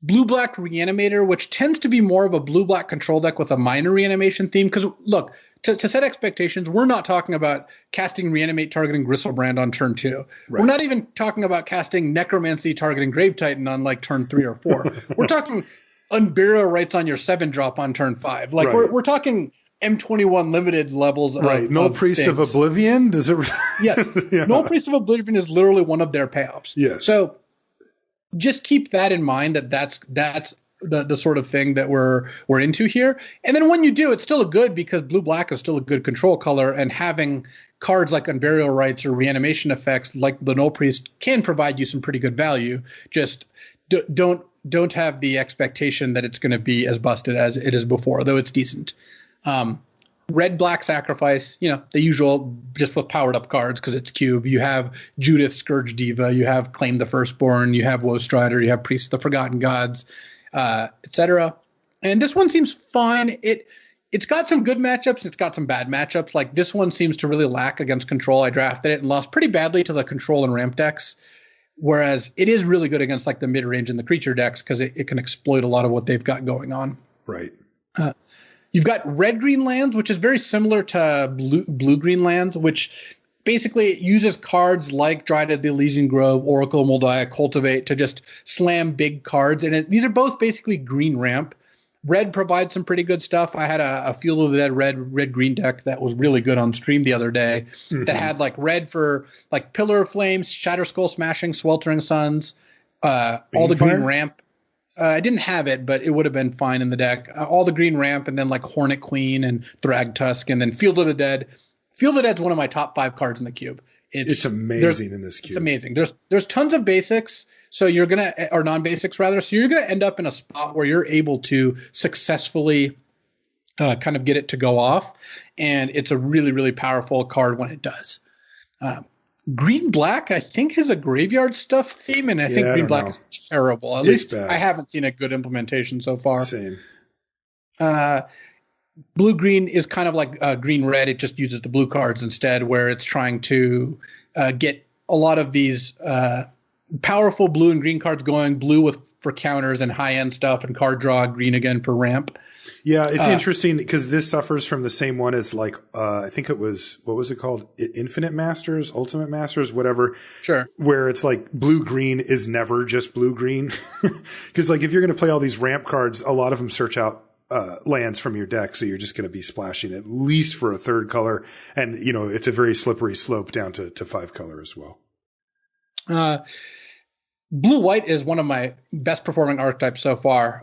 Blue-black Reanimator, which tends to be more of a blue-black control deck with a minor reanimation theme. Because, look, to set expectations, we're not talking about casting Reanimate targeting Gristlebrand on turn 2. Right. We're not even talking about casting Necromancy targeting Grave Titan on like turn 3 or 4. We're talking Unburial Rites on your 7-drop on turn 5. Like we're talking M21 limited levels. Right. Null Priest of Oblivion? Does it? Yes. Yeah. Null Priest of Oblivion is literally one of their payoffs. Yes. So just keep that in mind. That's the sort of thing that we're into here. And then when you do, it's still a good, because blue-black is still a good control color, and having cards like Unburial Rites or Reanimation effects like the Null Priest can provide you some pretty good value. Just don't have the expectation that it's going to be as busted as it is before, though it's decent. Red-black Sacrifice, the usual, just with powered up cards because it's cube. You have Judith, Scourge Diva, you have Claim the Firstborn, you have Woe Strider, you have Priest of the Forgotten Gods, etc. And this one seems fine. It's got some good matchups, it's got some bad matchups. Like this one seems to really lack against control. I drafted it and lost pretty badly to the control and ramp decks, whereas it is really good against like the mid-range and the creature decks because it can exploit a lot of what they've got going on. Right. You've got red-green lands, which is very similar to blue-green lands, which basically uses cards like Dryad the Elysian Grove, Oracle, Moldiah, Cultivate to just slam big cards. And these are both basically green ramp. Red provides some pretty good stuff. I had a Field of the Dead red-green deck that was really good on stream the other day that had like red for like Pillar of Flames, Shatter Skull Smashing, Sweltering Suns, all the green ramp. I didn't have it, but it would have been fine in the deck. All the green ramp, and then like Hornet Queen and Thragtusk, and then Field of the Dead. Field of the Dead's one of my top 5 cards in the cube. It's amazing in this cube. It's amazing. There's tons of basics, or non-basics rather. So you're gonna end up in a spot where you're able to successfully kind of get it to go off, and it's a really, really powerful card when it does. Green-black, I think, has a graveyard stuff theme, and I think green-black is terrible. At least bad. I haven't seen a good implementation so far. Same. Blue-green is kind of like green-red. It just uses the blue cards instead, where it's trying to get a lot of these powerful blue and green cards going. Blue for counters and high-end stuff, and card draw. Green again for ramp. Yeah, it's interesting because this suffers from the same one as like I think it was, what was it called? Infinite Masters, Ultimate Masters, whatever. Sure. Where it's like blue-green is never just blue-green. Because like if you're going to play all these ramp cards, a lot of them search out lands from your deck, so you're just going to be splashing at least for a third color. And, it's a very slippery slope down to 5 color as well. Blue-white is one of my best performing archetypes so far.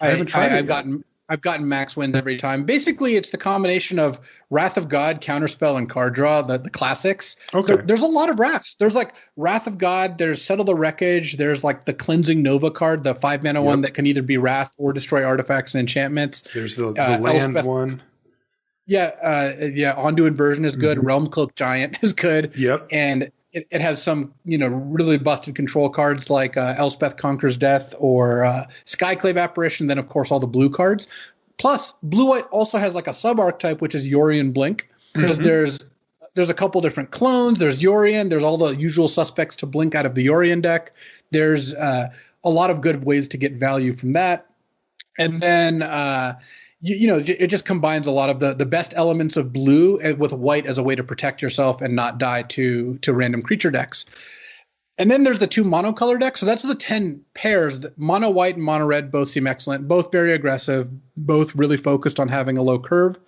I haven't tried it yet. I've gotten max wins every time. Basically, it's the combination of Wrath of God, Counterspell, and Card Draw, the classics. Okay. There's a lot of wraths. There's like Wrath of God, there's Settle the Wreckage, there's like the Cleansing Nova card, the 5-mana one that can either be Wrath or destroy artifacts and enchantments. There's the land Elspeth one. Yeah, Ondu Inversion is good. Realm Cloak Giant is good. Yep. And it has some, really busted control cards like Elspeth Conquers Death or Skyclave Apparition, then, of course, all the blue cards. Plus, blue-white also has like a sub-archetype, which is Yorion Blink, because there's a couple different clones. There's Yorion. There's all the usual suspects to blink out of the Yorion deck. There's a lot of good ways to get value from that. And then it just combines a lot of the best elements of blue with white as a way to protect yourself and not die to random creature decks. And then there's the 2 monocolor decks. So that's the 10 pairs. Mono white and mono red both seem excellent, both very aggressive, both really focused on having a low curve.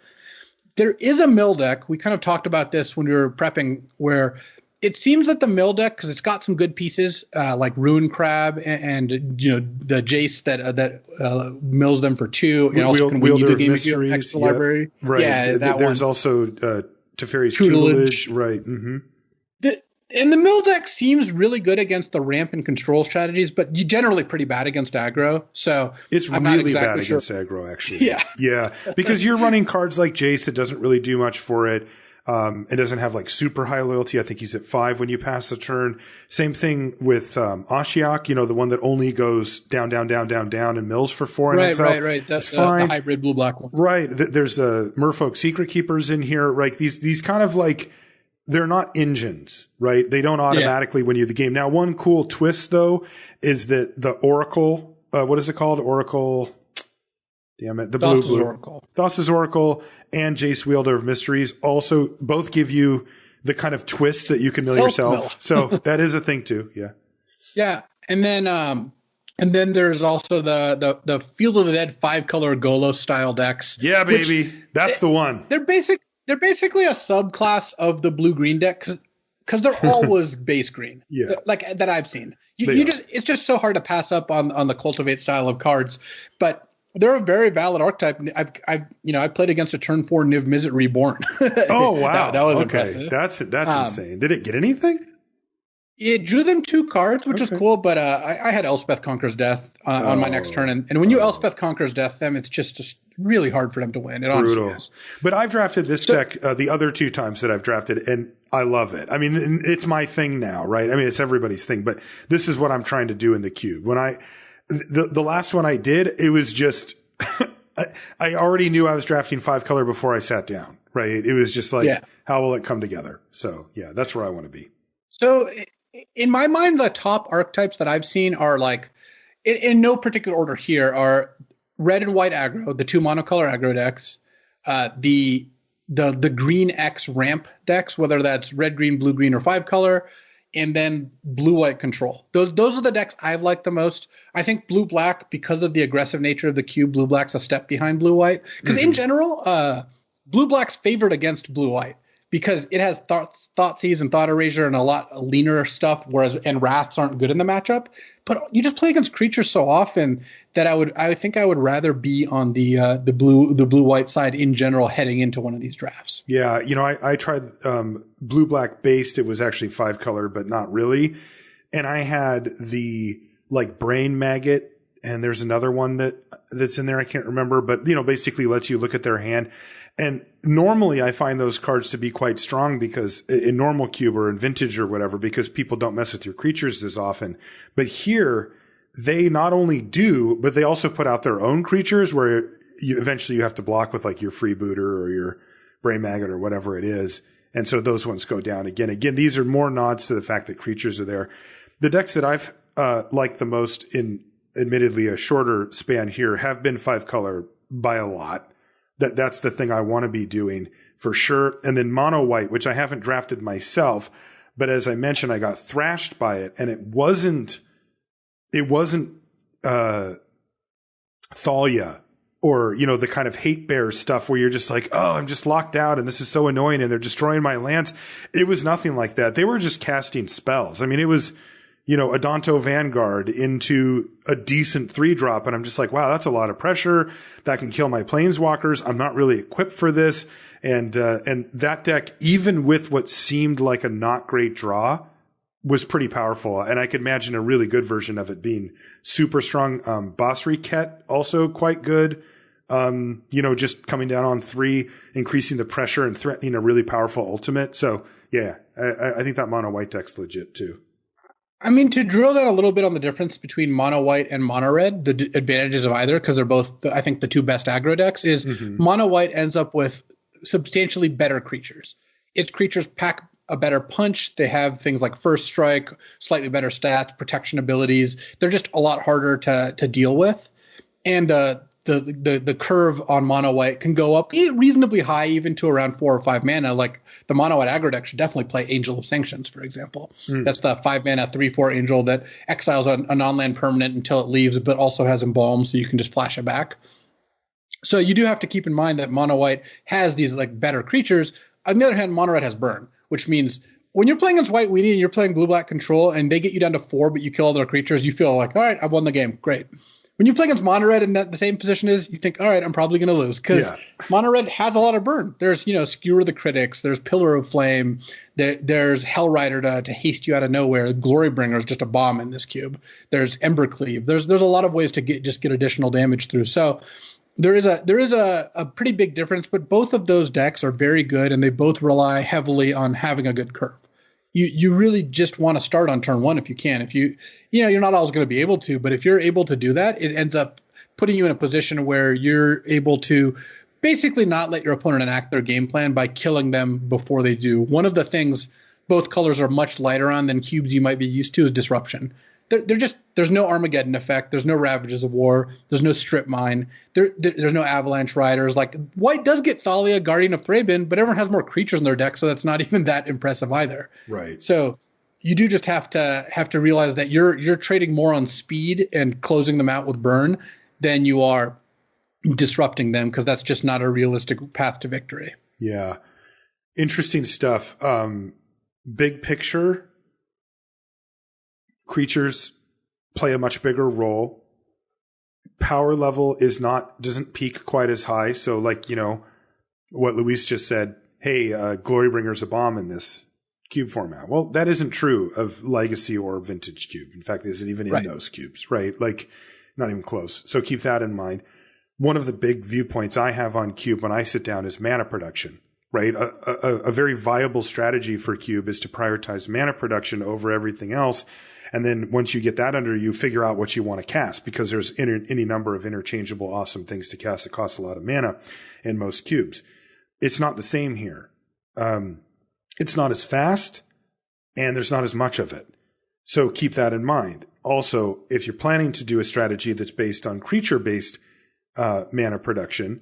There is a mill deck. We kind of talked about this when we were prepping, where it seems that the mill deck, because it's got some good pieces like Ruin Crab and the Jace that mills them for 2, and also can win you the game mysteries, extra library. Right. Yeah, there's also Teferi's Tutelage. Right. Mm-hmm. And the mill deck seems really good against the ramp and control strategies, but generally pretty bad against aggro. So it's really bad against aggro, actually. Yeah, because you're running cards like Jace that doesn't really do much for it. It doesn't have like super high loyalty. I think he's at 5 when you pass the turn. Same thing with Ashiok, the one that only goes down and mills for 4 and exiles. Right. That's fine. The hybrid blue-black one. Right. There's Merfolk Secret Keepers in here. Right. These kind of like, they're not engines, right? They don't automatically win you the game. Now, one cool twist though is that the Oracle, what is it called? Oracle. Damn it. The blue. Oracle. Thassa's Oracle and Jace Wielder of Mysteries also both give you the kind of twist that you can mill yourself. So that is a thing too. Yeah. Yeah. And then there's also the Field of the Dead 5-color Golos style decks. Yeah, baby. That's the one. They're basically a subclass of the blue-green deck because they're always base green. Yeah. Like that I've seen. It's just so hard to pass up on the cultivate style of cards, but they're a very valid archetype. I've played against a turn 4 Niv Mizzet Reborn. Oh wow, that was okay. impressive. That's insane. Did it get anything? It drew them 2 cards, which is cool, but I had Elspeth Conquers Death on my next turn, and when you Elspeth Conquers Death them, it's just really hard for them to win. It honestly is. But I've drafted this deck the other 2 times that I've drafted, and I love it. I mean, it's my thing now, right? I mean, it's everybody's thing, but this is what I'm trying to do in the cube. When the last one I did, it was just I already knew I was drafting 5 color before I sat down, right? It was just like, how will it come together? So yeah, that's where I want to be. So in my mind, the top archetypes that I've seen are like, in no particular order here, are red and white aggro, the 2 monocolor aggro decks, the green X ramp decks, whether that's red, green, blue, green, or 5 color, and then blue white control. Those are the decks I've liked the most. I think blue black, because of the aggressive nature of the cube, blue black's a step behind blue white. Because in general, blue black's favored against blue white, because it has Thoughtseize and Thought Erasure and a lot leaner stuff, and Wraths aren't good in the matchup. But you just play against creatures so often that I think I would rather be on the blue white side in general heading into one of these drafts. Yeah, I tried blue black based. It was actually 5 color, but not really. And I had the Brain Maggot, and there's another one that's in there. I can't remember, but basically lets you look at their hand. And normally I find those cards to be quite strong because in normal cube or in vintage or whatever, because people don't mess with your creatures as often. But here they not only do, but they also put out their own creatures where eventually you have to block with your Freebooter or your Brain Maggot or whatever it is. And so those ones go down again. Again, these are more nods to the fact that creatures are there. The decks that I've liked the most in admittedly a shorter span here have been 5 color by a lot. That's the thing I want to be doing for sure. And then mono white, which I haven't drafted myself, but as I mentioned, I got thrashed by it, and it wasn't Thalia or, the kind of hate bear stuff where you're just like, oh, I'm just locked out and this is so annoying and they're destroying my lands. It was nothing like that. They were just casting spells. I mean, it was, a Donto Vanguard into a decent 3-drop. And I'm just like, wow, that's a lot of pressure. That can kill my planeswalkers. I'm not really equipped for this. And that deck, even with what seemed like a not great draw, was pretty powerful. And I could imagine a really good version of it being super strong. Basri Ket, also quite good. Just coming down on 3, increasing the pressure and threatening a really powerful ultimate. So yeah, I think that mono white deck's legit too. I mean, to drill down a little bit on the difference between mono white and mono red, the advantages of either, because they're both, I think, the 2 best aggro decks, is mono white ends up with substantially better creatures. Its creatures pack a better punch. They have things like first strike, slightly better stats, protection abilities. They're just a lot harder to deal with. And the curve on mono white can go up reasonably high, even to around 4 or 5 mana. Like the mono white aggro deck should definitely play Angel of Sanctions, for example. That's the 5 mana 3/4 angel that exiles a non-land permanent until it leaves, but also has Embalm, so you can just flash it back. So you do have to keep in mind that mono white has these better creatures. On the other hand, mono red has burn, which means when you're playing against white weenie and you're playing blue black control and they get you down to 4, but you kill all their creatures, you feel like, all right, I've won the game. Great. When you play against mono red in the same position you think, all right, I'm probably going to lose, because mono red has a lot of burn. There's, Skewer the Critics, there's Pillar of Flame, there's Hellrider to haste you out of nowhere. Glorybringer is just a bomb in this cube. There's Embercleave. There's a lot of ways to get additional damage through. So there is a pretty big difference, but both of those decks are very good, and they both rely heavily on having a good curve. You really just want to start on turn 1 if you can. If you're not always going to be able to, but if you're able to do that, it ends up putting you in a position where you're able to basically not let your opponent enact their game plan by killing them before they do. One of the things both colors are much lighter on than cubes you might be used to is disruption. There's no Armageddon effect. There's no Ravages of War. There's no Strip Mine. There's no Avalanche Riders. Like, white does get Thalia, Guardian of Thraben, but everyone has more creatures in their deck, so that's not even that impressive either. Right. So you do just have to realize that you're trading more on speed and closing them out with burn than you are disrupting them, because that's just not a realistic path to victory. Yeah. Interesting stuff. Big picture, creatures play a much bigger role. Power level doesn't peak quite as high. So like, what Luis just said, hey, Glorybringer's a bomb in this cube format. Well, that isn't true of Legacy or Vintage Cube. In fact, it isn't even in those cubes, right? Like, not even close. So keep that in mind. One of the big viewpoints I have on Cube when I sit down is mana production, right? A very viable strategy for Cube is to prioritize mana production over everything else. And then once you get that under you, figure out what you want to cast, because there's any number of interchangeable awesome things to cast that cost a lot of mana in most cubes. It's not the same here. It's not as fast, and there's not as much of it. So keep that in mind. Also, if you're planning to do a strategy that's based on creature-based mana production,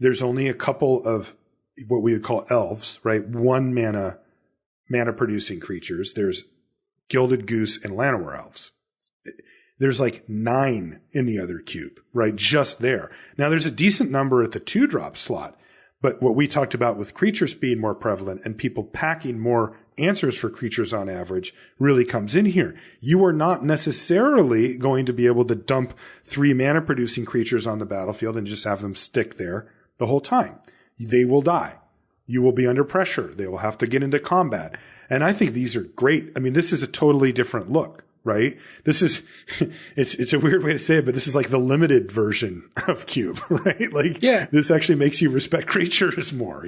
there's only a couple of what we would call elves, right? 1 mana producing creatures. There's Gilded Goose and Llanowar elves. There's like 9 in the other cube, right? Just there. Now there's a decent number at the 2-drop slot, but what we talked about with creature speed more prevalent and people packing more answers for creatures on average really comes in here. You are not necessarily going to be able to dump 3 mana producing creatures on the battlefield and just have them stick there the whole time. They will die. You will be under pressure. They will have to get into combat. And I think these are great. I mean, this is a totally different look, right? This is, it's a weird way to say it, but this is like the limited version of Cube, right? Like, this actually makes you respect creatures more,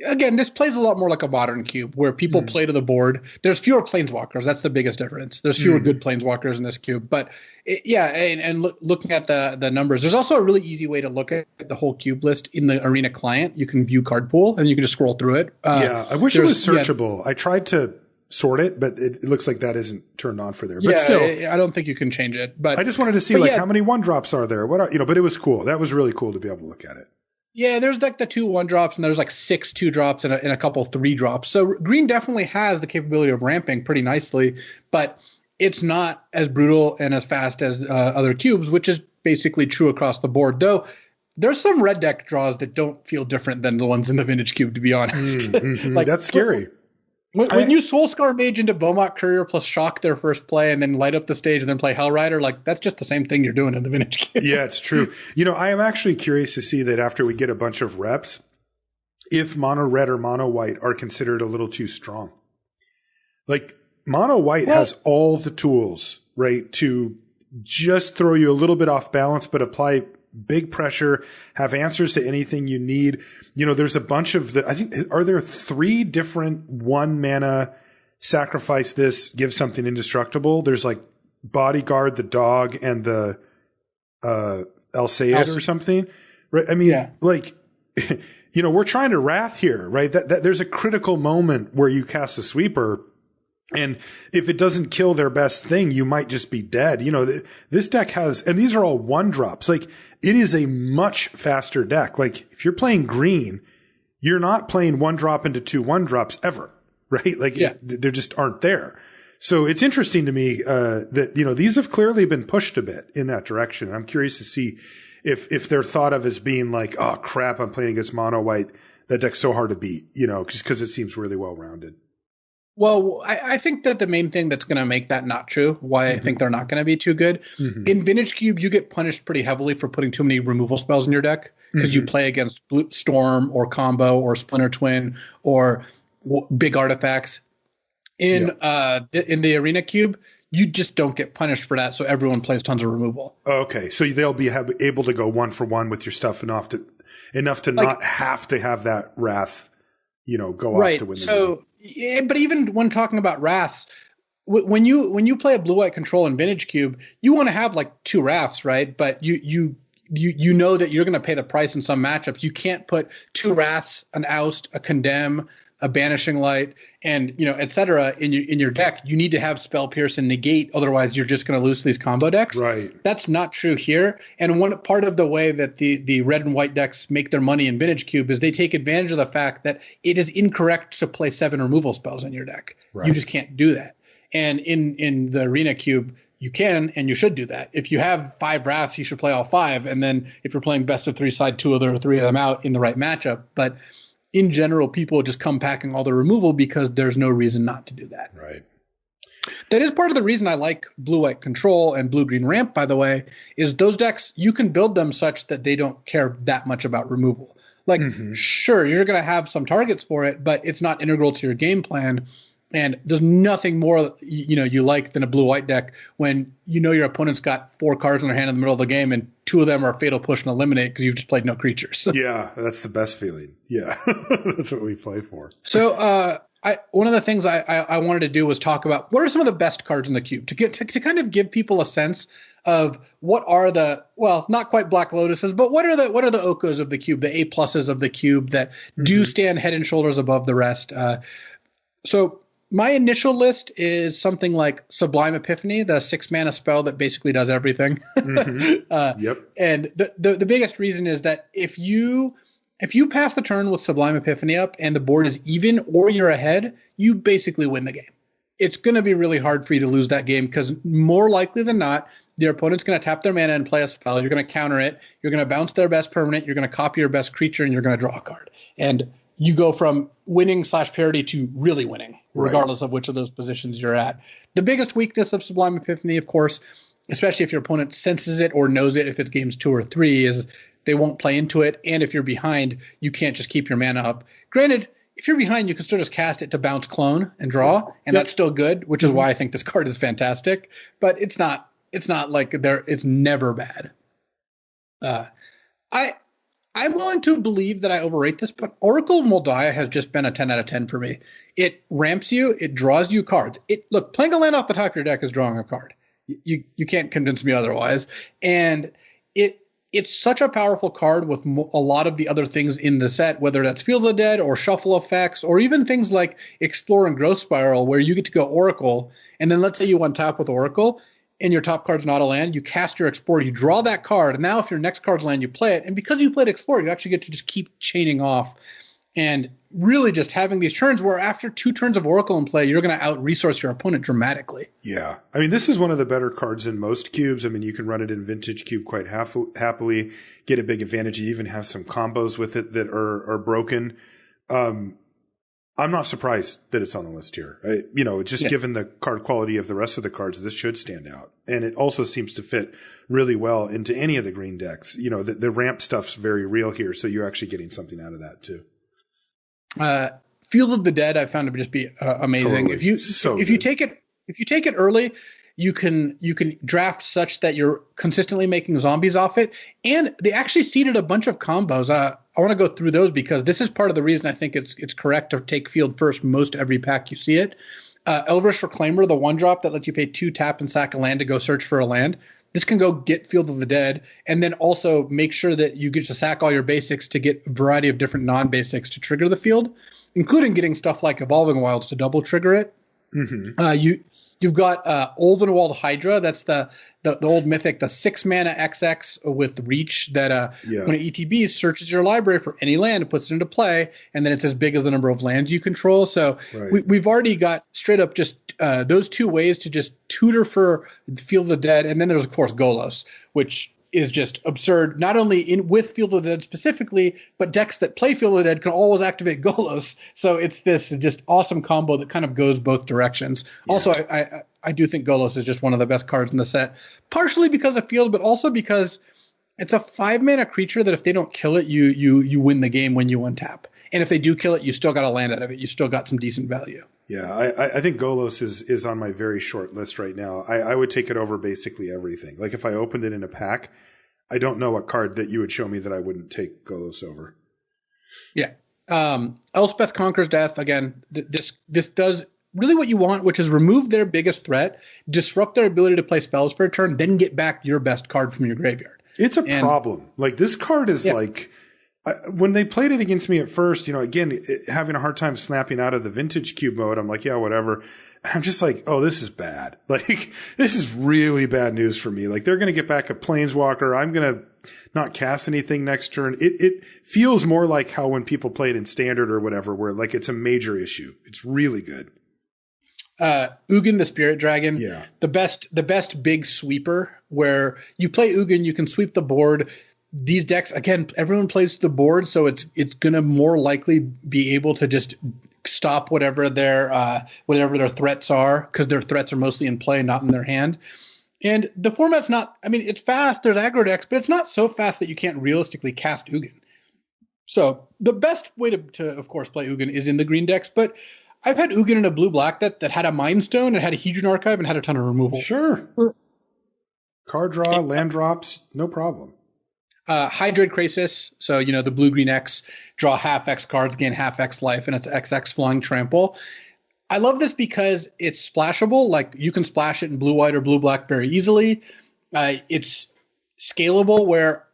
Again, this plays a lot more like a modern cube where people play to the board. There's fewer planeswalkers. That's the biggest difference. There's fewer good planeswalkers in this cube. But looking at the numbers, there's also a really easy way to look at the whole cube list in the Arena client. You can view card pool and you can just scroll through it. I wish it was searchable. I tried to sort it, but it looks like that isn't turned on for there. But still, I don't think you can change it. But I just wanted to see how many 1-drops are there? But it was cool. That was really cool to be able to look at it. Yeah, there's like the 2 1-drops and there's like 6 2-drops and a couple 3-drops. So green definitely has the capability of ramping pretty nicely, but it's not as brutal and as fast as other cubes, which is basically true across the board. Though there's some red deck draws that don't feel different than the ones in the Vintage Cube, to be honest. Like that's scary. When you Soulscar Mage into Beaumont Courier plus Shock their first play and then light up the stage and then play Hellrider, like that's just the same thing you're doing in the Vintage Cube. Yeah, it's true. I am actually curious to see that after we get a bunch of reps, if mono red or mono white are considered a little too strong. Like mono white has all the tools, right, to just throw you a little bit off balance, but apply big pressure, have answers to anything you need. There's a bunch of are there 3 different 1 mana sacrifice this, give something indestructible? There's like Bodyguard, the dog, and the Alseid or something, right? I mean, we're trying to Wrath here, right? That there's a critical moment where you cast a sweeper, and if it doesn't kill their best thing, you might just be dead. This deck has, and these are all 1-drops. Like, it is a much faster deck. Like, if you're playing green, you're not playing 1-drop into 2 1-drops ever, right? Like, they just aren't there. So it's interesting to me that, these have clearly been pushed a bit in that direction. And I'm curious to see if they're thought of as being like, oh, crap, I'm playing against mono white. That deck's so hard to beat, just because it seems really well-rounded. Well, I think that the main thing that's going to make that not true, why I think they're not going to be too good, in Vintage Cube, you get punished pretty heavily for putting too many removal spells in your deck because you play against Storm or Combo or Splinter Twin or big artifacts. In the Arena Cube, you just don't get punished for that, so everyone plays tons of removal. Okay, so they'll be able to go 1-for-1 with your stuff enough to not have to have that Wrath, go off to win the game. Yeah, but even when talking about Wraths, when you play a blue-white control in Vintage Cube, you want to have like 2 Wraths, right? But you know that you're going to pay the price in some matchups. You can't put 2 Wraths, an Oust, a Condemn, a Banishing Light, and et cetera in your deck. You need to have Spell Pierce and Negate, otherwise you're just going to lose these combo decks. Right. That's not true here. And one part of the way that the red and white decks make their money in Vintage Cube is they take advantage of the fact that it is incorrect to play 7 removal spells in your deck. Right. You just can't do that. And in the Arena Cube, you can and you should do that. If you have 5 Wraths, you should play all 5. And then if you're playing best of 3 side, 2 or 3 of them out in the right matchup. But in general, people just come packing all the removal because there's no reason not to do that. Right. That is part of the reason I like blue-white control and blue-green ramp, by the way, is those decks, you can build them such that they don't care that much about removal. Like, sure, you're going to have some targets for it, but it's not integral to your game plan. And there's nothing more you like than a blue-white deck when you know your opponent's got 4 cards in their hand in the middle of the game and 2 of them are Fatal Push and Eliminate because you've just played no creatures. Yeah, that's the best feeling. Yeah, that's what we play for. So one of the things I wanted to do was talk about what are some of the best cards in the cube to kind of give people a sense of what are the, well, not quite Black Lotuses, but what are the Okos of the cube, the A+ of the cube that do stand head and shoulders above the rest. So my initial list is something like Sublime Epiphany, the 6-mana spell that basically does everything. Yep. And the biggest reason is that if you pass the turn with Sublime Epiphany up and the board is even or you're ahead, you basically win the game. It's going to be really hard for you to lose that game because more likely than not, their opponent's going to tap their mana and play a spell. You're going to counter it. You're going to bounce their best permanent. You're going to copy your best creature, and you're going to draw a card. And you go from winning / parity to really winning, regardless of which of those positions you're at. The biggest weakness of Sublime Epiphany, of course, especially if your opponent senses it or knows it if it's games 2 or 3, is they won't play into it. And if you're behind, you can't just keep your mana up. Granted, if you're behind, you can still just cast it to bounce clone and draw, and that's still good, which is why I think this card is fantastic. But it's not like it's never bad. I'm willing to believe that I overrate this, but Oracle of Moldiah has just been a 10 out of 10 for me. It ramps you, it draws you cards. Look, playing a land off the top of your deck is drawing a card. You can't convince me otherwise. And it's such a powerful card with a lot of the other things in the set, whether that's Field of the Dead or shuffle effects, or even things like Explore and Growth Spiral, where you get to go Oracle, and then let's say you untap with Oracle, and your top card's not a land, you cast your Explorer, you draw that card, and now if your next card's land, you play it, and because you played Explorer, you actually get to just keep chaining off, and really just having these turns where after 2 turns of Oracle in play, you're going to out-resource your opponent dramatically. Yeah. I mean, this is one of the better cards in most cubes. I mean, you can run it in Vintage Cube quite happily, get a big advantage. You even have some combos with it that are broken. I'm not surprised that it's on the list here. Given the card quality of the rest of the cards, this should stand out. And it also seems to fit really well into any of the green decks. The ramp stuff's very real here, so you're actually getting something out of that too. Field of the Dead I found to just be amazing. Totally. If you take it early, you can draft such that you're consistently making zombies off it. And they actually seeded a bunch of combos. I want to go through those because this is part of the reason I think it's correct to take field first most every pack you see it. Elvish Reclaimer, the 1-drop that lets you pay 2 tap and sack a land to go search for a land. This can go get Field of the Dead, and then also make sure that you get to sack all your basics to get a variety of different non-basics to trigger the field, including getting stuff like Evolving Wilds to double trigger it. You've got Ulvenwald Hydra. That's the old mythic, the 6-mana XX with reach that when an ETB searches your library for any land and puts it into play, and then it's as big as the number of lands you control. So we've already got straight up just those 2 ways to just tutor for Field of the Dead. And then there's, of course, Golos, which is just absurd, not only with Field of the Dead specifically, but decks that play Field of the Dead can always activate Golos. So it's this just awesome combo that kind of goes both directions. Yeah. Also, I do think Golos is just one of the best cards in the set, partially because of Field, but also because it's a 5-mana creature that if they don't kill it, you win the game when you untap. And if they do kill it, you still got a land out of it. You still got some decent value. Yeah, I think Golos is on my very short list right now. I would take it over basically everything. Like if I opened it in a pack, I don't know what card that you would show me that I wouldn't take Golos over. Yeah. Elspeth Conquers Death. Again, this does really what you want, which is remove their biggest threat, disrupt their ability to play spells for a turn, then get back your best card from your graveyard. It's a problem. Like this card is like... when they played it against me at first, having a hard time snapping out of the Vintage Cube mode, I'm like, yeah, whatever. I'm just like, oh, this is bad. Like, this is really bad news for me. Like, they're going to get back a Planeswalker. I'm going to not cast anything next turn. It feels more like how when people play it in Standard or whatever, where like it's a major issue. It's really good. Ugin the Spirit Dragon, the best big sweeper where you play Ugin, you can sweep the board. These decks, again, everyone plays the board, so it's going to more likely be able to just stop whatever their threats are, because their threats are mostly in play, not in their hand. And the format's not, I mean, it's fast. There's aggro decks, but it's not so fast that you can't realistically cast Ugin. So the best way to of course, play Ugin is in the green decks. But I've had Ugin in a blue-black that had a Mind Stone, and had a Hedron Archive, and had a ton of removal. Sure. Card draw, land drops, no problem. Hydrate Krasis, so the blue-green X, draw half X cards, gain half X life, and it's XX Flying Trample. I love this because it's splashable. Like, you can splash it in blue-white or blue-black very easily. It's scalable, where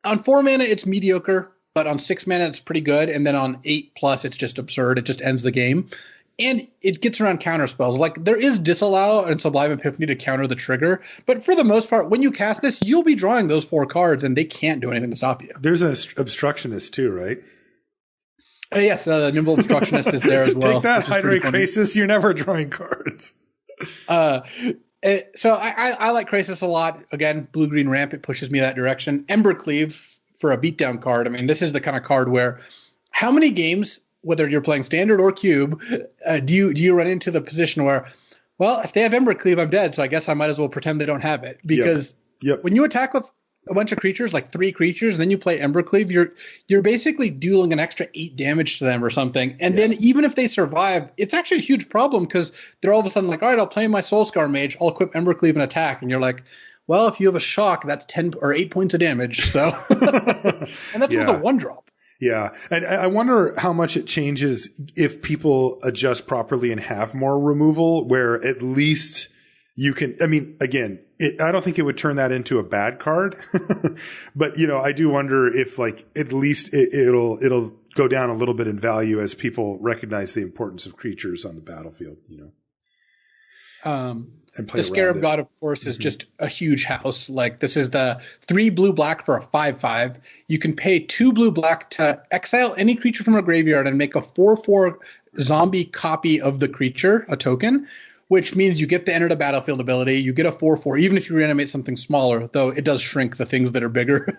on 4 mana it's mediocre, but on 6 mana it's pretty good, and then on 8+ it's just absurd. It just ends the game. And it gets around counter spells. Like, there is Disallow and Sublime Epiphany to counter the trigger. But for the most part, when you cast this, you'll be drawing those 4 cards, and they can't do anything to stop you. There's an Obstructionist too, right? Yes, the Nimble Obstructionist is there as well. Take that, Hydrate Krasis. You're never drawing cards. So I like Krasis a lot. Again, blue-green ramp, it pushes me that direction. Embercleave for a beatdown card. I mean, this is the kind of card where how many games, whether you're playing standard or cube, do you run into the position where, well, if they have Embercleave, I'm dead, so I guess I might as well pretend they don't have it. Because when you attack with a bunch of creatures, like 3 creatures, and then you play Embercleave, you're basically dealing an extra 8 damage to them or something. And then even if they survive, it's actually a huge problem, because they're all of a sudden like, all right, I'll play my Soulscar Mage, I'll equip Embercleave and attack. And you're like, well, if you have a shock, that's 10 or 8 points of damage. So, and that's with a 1-drop. Yeah. And I wonder how much it changes if people adjust properly and have more removal, where at least you can, I mean, again, I don't think it would turn that into a bad card, but I do wonder if, like, at least it'll go down a little bit in value as people recognize the importance of creatures on the battlefield, And play the Scarab God, of course, is just a huge house. Like, this is the 3 blue-black for a 5/5. You can pay 2 blue-black to exile any creature from a graveyard and make a 4/4 zombie copy of the creature, a token, which means you get the enter the battlefield ability. You get a 4/4, even if you reanimate something smaller, though it does shrink the things that are bigger,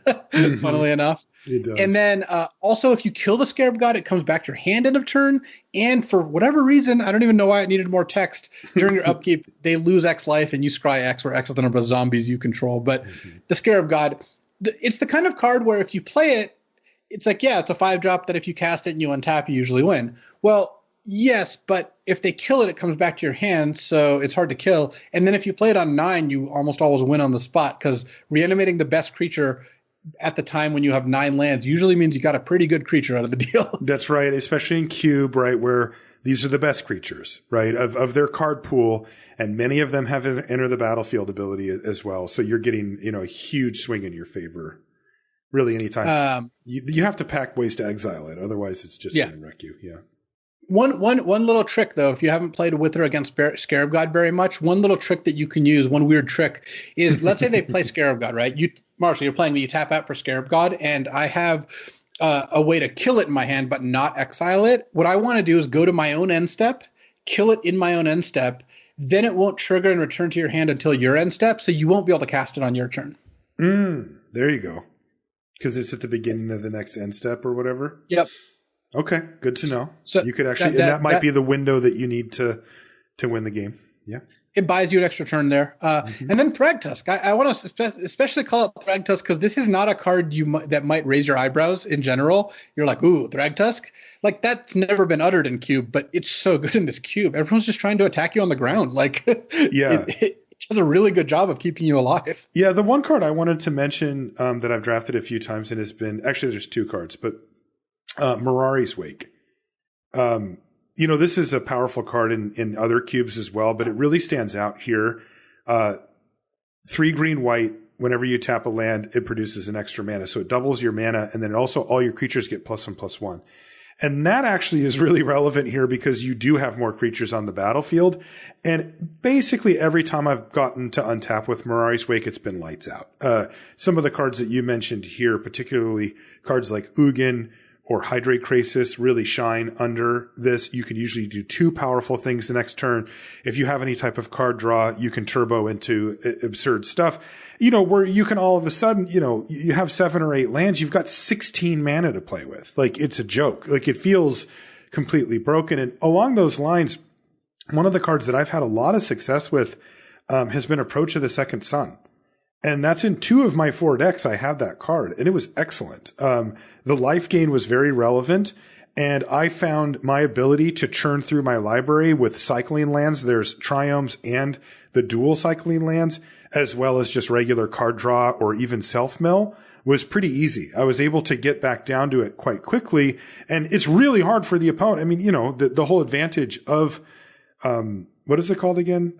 funnily enough. It does. And then also, if you kill the Scarab God, it comes back to your hand end of turn. And for whatever reason, I don't even know why it needed more text, during your upkeep, they lose X life and you scry X, where X is the number of zombies you control. But the Scarab God, it's the kind of card where if you play it, it's like, yeah, it's a 5-drop that if you cast it and you untap, you usually win. Well, yes, but if they kill it, it comes back to your hand, so it's hard to kill. And then if you play it on 9, you almost always win on the spot, because reanimating the best creature at the time when you have 9 lands usually means you got a pretty good creature out of the deal. That's right, especially in cube, right, where these are the best creatures, right, of their card pool, and many of them have an enter the battlefield ability as well. So you're getting, a huge swing in your favor. Really, anytime. You have to pack ways to exile it, otherwise it's just going to wreck you. Yeah. One little trick, though, if you haven't played with or against Scarab God very much, one little trick that you can use, one weird trick, is, let's say they play Scarab God, right? Marshall, you're playing me, you tap out for Scarab God, and I have a way to kill it in my hand but not exile it. What I want to do is go to my own end step, kill it in my own end step, then it won't trigger and return to your hand until your end step, so you won't be able to cast it on your turn. There you go. Because it's at the beginning of the next end step or whatever? Yep. Okay, good to know. So you could actually, that might be the window that you need to win the game. Yeah. It buys you an extra turn there. And then Thragtusk. I want to especially call it Thragtusk because this is not a card that might raise your eyebrows in general. You're like, ooh, Thragtusk? Like, that's never been uttered in Cube, but it's so good in this Cube. Everyone's just trying to attack you on the ground. Like, yeah. It does a really good job of keeping you alive. Yeah, the one card I wanted to mention that I've drafted a few times and has been, actually there's 2 cards, but Mirari's Wake. This is a powerful card in other cubes as well, but it really stands out here. 3 green white, whenever you tap a land, it produces an extra mana. So it doubles your mana, and then also all your creatures get +1/+1. And that actually is really relevant here because you do have more creatures on the battlefield. And basically every time I've gotten to untap with Mirari's Wake, it's been lights out. Some of the cards that you mentioned here, particularly cards like Ugin or Hydrate Krasis, really shine under this. You can usually do 2 powerful things the next turn. If you have any type of card draw, you can turbo into absurd stuff, where you can all of a sudden, you have 7 or 8 lands, you've got 16 mana to play with. Like, it's a joke. Like, it feels completely broken. And along those lines, one of the cards that I've had a lot of success with has been Approach of the Second Sun. And that's in 2 of my 4 decks. I have that card, and it was excellent. The life gain was very relevant, and I found my ability to churn through my library with cycling lands. There's triomes and the dual cycling lands, as well as just regular card draw or even self-mill, was pretty easy. I was able to get back down to it quite quickly, and it's really hard for the opponent. I mean, the whole advantage of what is it called again?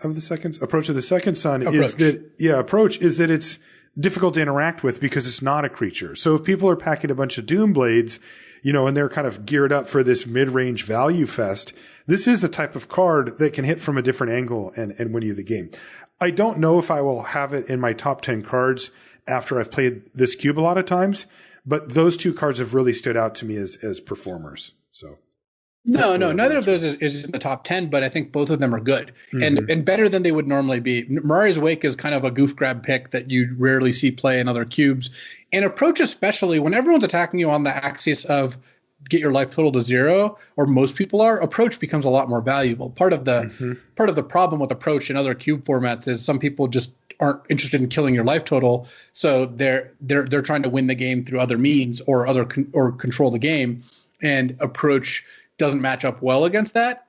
Approach of the Second Sun is that it's difficult to interact with because it's not a creature. So if people are packing a bunch of Doom Blades, and they're kind of geared up for this mid-range value fest, this is the type of card that can hit from a different angle and win you the game. I don't know if I will have it in my top 10 cards after I've played this cube a lot of times, but those 2 cards have really stood out to me as performers. So. No, neither of those is in the top 10, but I think both of them are good and better than they would normally be. Mirari's Wake is kind of a goof grab pick that you rarely see play in other cubes. And Approach, especially when everyone's attacking you on the axis of get your life total to 0, or most people are, Approach becomes a lot more valuable. Part of the problem with Approach in other cube formats is some people just aren't interested in killing your life total, so they're trying to win the game through other means or control the game, and Approach doesn't match up well against that.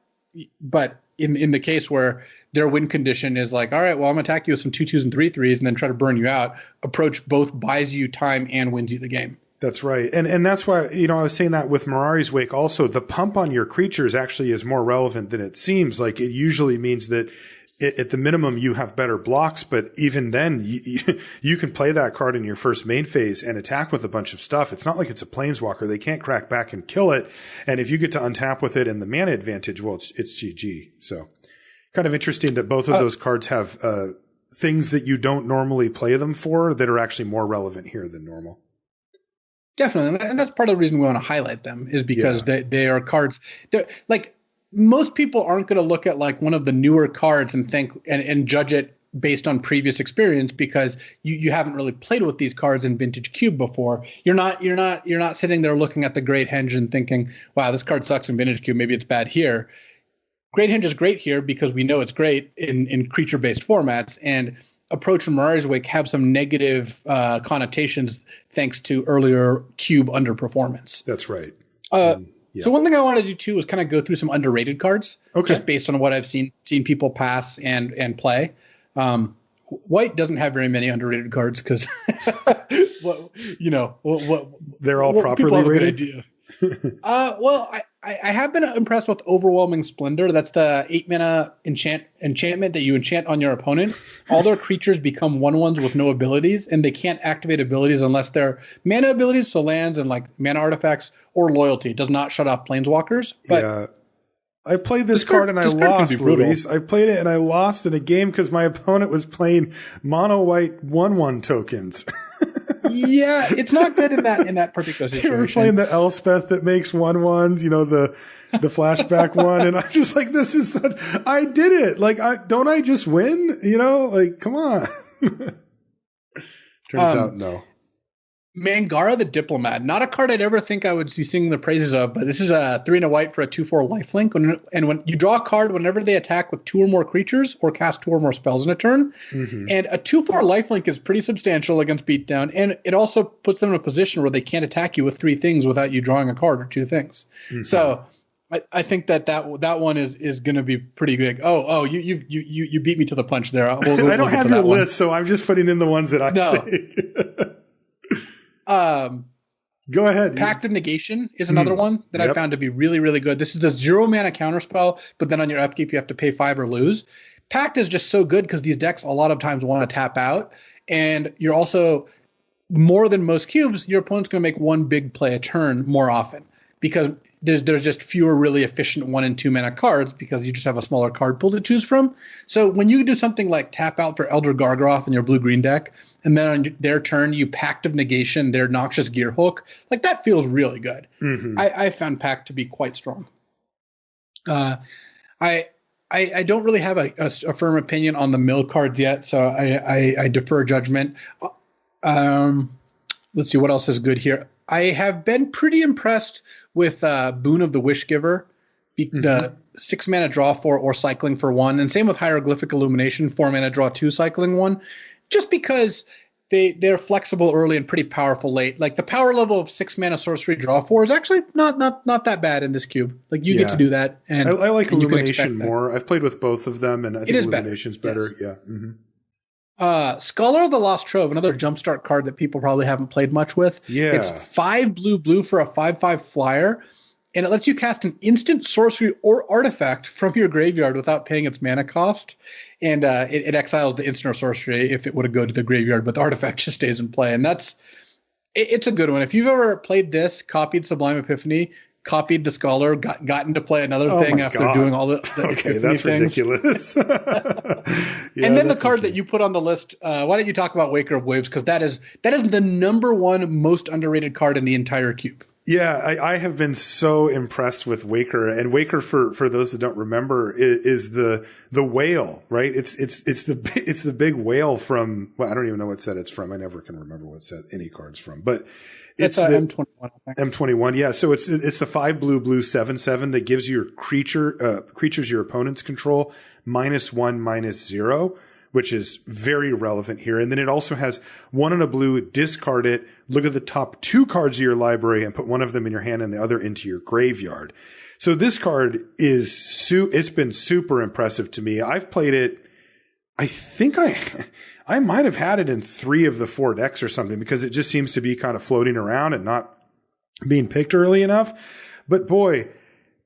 But in the case where their win condition is like, all right, well, I'm gonna attack you with some 2/2s and 3/3s and then try to burn you out, Approach both buys you time and wins you the game. That's right. And that's why, I was saying that with Mirari's Wake also, the pump on your creatures actually is more relevant than it seems. Like, it usually means that at the minimum, you have better blocks, but even then, you can play that card in your first main phase and attack with a bunch of stuff. It's not like it's a Planeswalker. They can't crack back and kill it. And if you get to untap with it and the mana advantage, well, it's GG. So kind of interesting that both of those cards have things that you don't normally play them for that are actually more relevant here than normal. Definitely. And that's part of the reason we want to highlight them, is because they are cards. They're like, most people aren't going to look at like one of the newer cards and think and judge it based on previous experience, because you haven't really played with these cards in Vintage Cube before. You're not sitting there looking at the Great Henge and thinking, wow, this card sucks in Vintage Cube, maybe it's bad here. Great Henge is great here because we know it's great in creature-based formats, and Approach and Mirari's Wake have some negative connotations thanks to earlier Cube underperformance. That's right. So one thing I wanted to do too was kind of go through some underrated cards, just based on what I've seen people pass and play. White doesn't have very many underrated cards because, they're all properly rated. Well, I have been impressed with Overwhelming Splendor. That's the 8-mana enchantment that you enchant on your opponent. All their creatures become 1/1s with no abilities, and they can't activate abilities unless they're mana abilities, so lands and like mana artifacts, or loyalty. It does not shut off planeswalkers. But yeah. I played this card and I lost, Luis. I played it and I lost in a game because my opponent was playing mono white 1/1 tokens. Yeah, it's not good in that particular situation. They were playing the Elspeth that makes 1/1s, the flashback one, and I'm just like, this is such. I did it. Like, don't I just win? Like, come on. Turns out no. Gara the Diplomat, not a card I'd ever think I would be singing the praises of, but this is a 3 and a white for a 2/4 lifelink. And when you draw a card whenever they attack with 2 or more creatures or cast 2 or more spells in a turn, and a 2/4 lifelink is pretty substantial against beatdown, and it also puts them in a position where they can't attack you with 3 things without you drawing a card or 2 things. So I think that one is going to be pretty big. Oh, you beat me to the punch there. I don't have your list, so I'm just putting in the ones that I think. Go ahead. Pact of Negation is another one that I found to be really, really good. This is the 0 mana counterspell, but then on your upkeep you have to pay 5 or lose. Pact is just so good because these decks a lot of times want to tap out, and you're also, more than most cubes, your opponent's going to make one big play a turn more often, because there's just fewer really efficient 1 and 2 mana cards because you just have a smaller card pool to choose from. So when you do something like tap out for Elder Gargaroth in your blue-green deck, and then on their turn you Pact of Negation their Noxious Gearhook, like, that feels really good. I found Pact to be quite strong. I don't really have a firm opinion on the mill cards yet, so I defer judgment. Let's see what else is good here. I have been pretty impressed with Boon of the Wishgiver. the 6 mana draw 4 or cycling for 1, and same with Hieroglyphic Illumination, 4 mana draw 2 cycling 1, just because they're flexible early and pretty powerful late. Like the power level of 6 mana sorcery draw 4 is actually not that bad in this cube. Like you get to do that, and I like Illumination more. I've played with both of them, and I think Illumination's better. Yes. Yeah. Scholar of the Lost Trove, another jumpstart card that people probably haven't played much with. Yeah. It's 5 blue for a 5/5 flyer, and it lets you cast an instant sorcery or artifact from your graveyard without paying its mana cost. And it exiles the instant or sorcery if it would go to the graveyard, but the artifact just stays in play. And it's a good one. If you've ever played this, copied Sublime Epiphany, copied the Scholar, gotten to play another thing after doing all the okay, Epiphany that's things. Ridiculous. And then the card that you put on the list, why don't you talk about Waker of Waves? Because that is the number one most underrated card in the entire cube. Yeah, I have been so impressed with Waker, and Waker, for those that don't remember, is the whale, right? It's the big whale from, well, I don't even know what set it's from. I never can remember what set any card's from, but it's the M21. I think. M21. Yeah. So it's the 5 blue 7/7 that gives your creatures your opponents control -1/-0. Which is very relevant here. And then it also has 1 and a blue, discard it, look at the top 2 cards of your library and put one of them in your hand and the other into your graveyard. So this card it's been super impressive to me. I've played it. I think I might have had it in 3 of the 4 decks or something, because it just seems to be kind of floating around and not being picked early enough. But boy,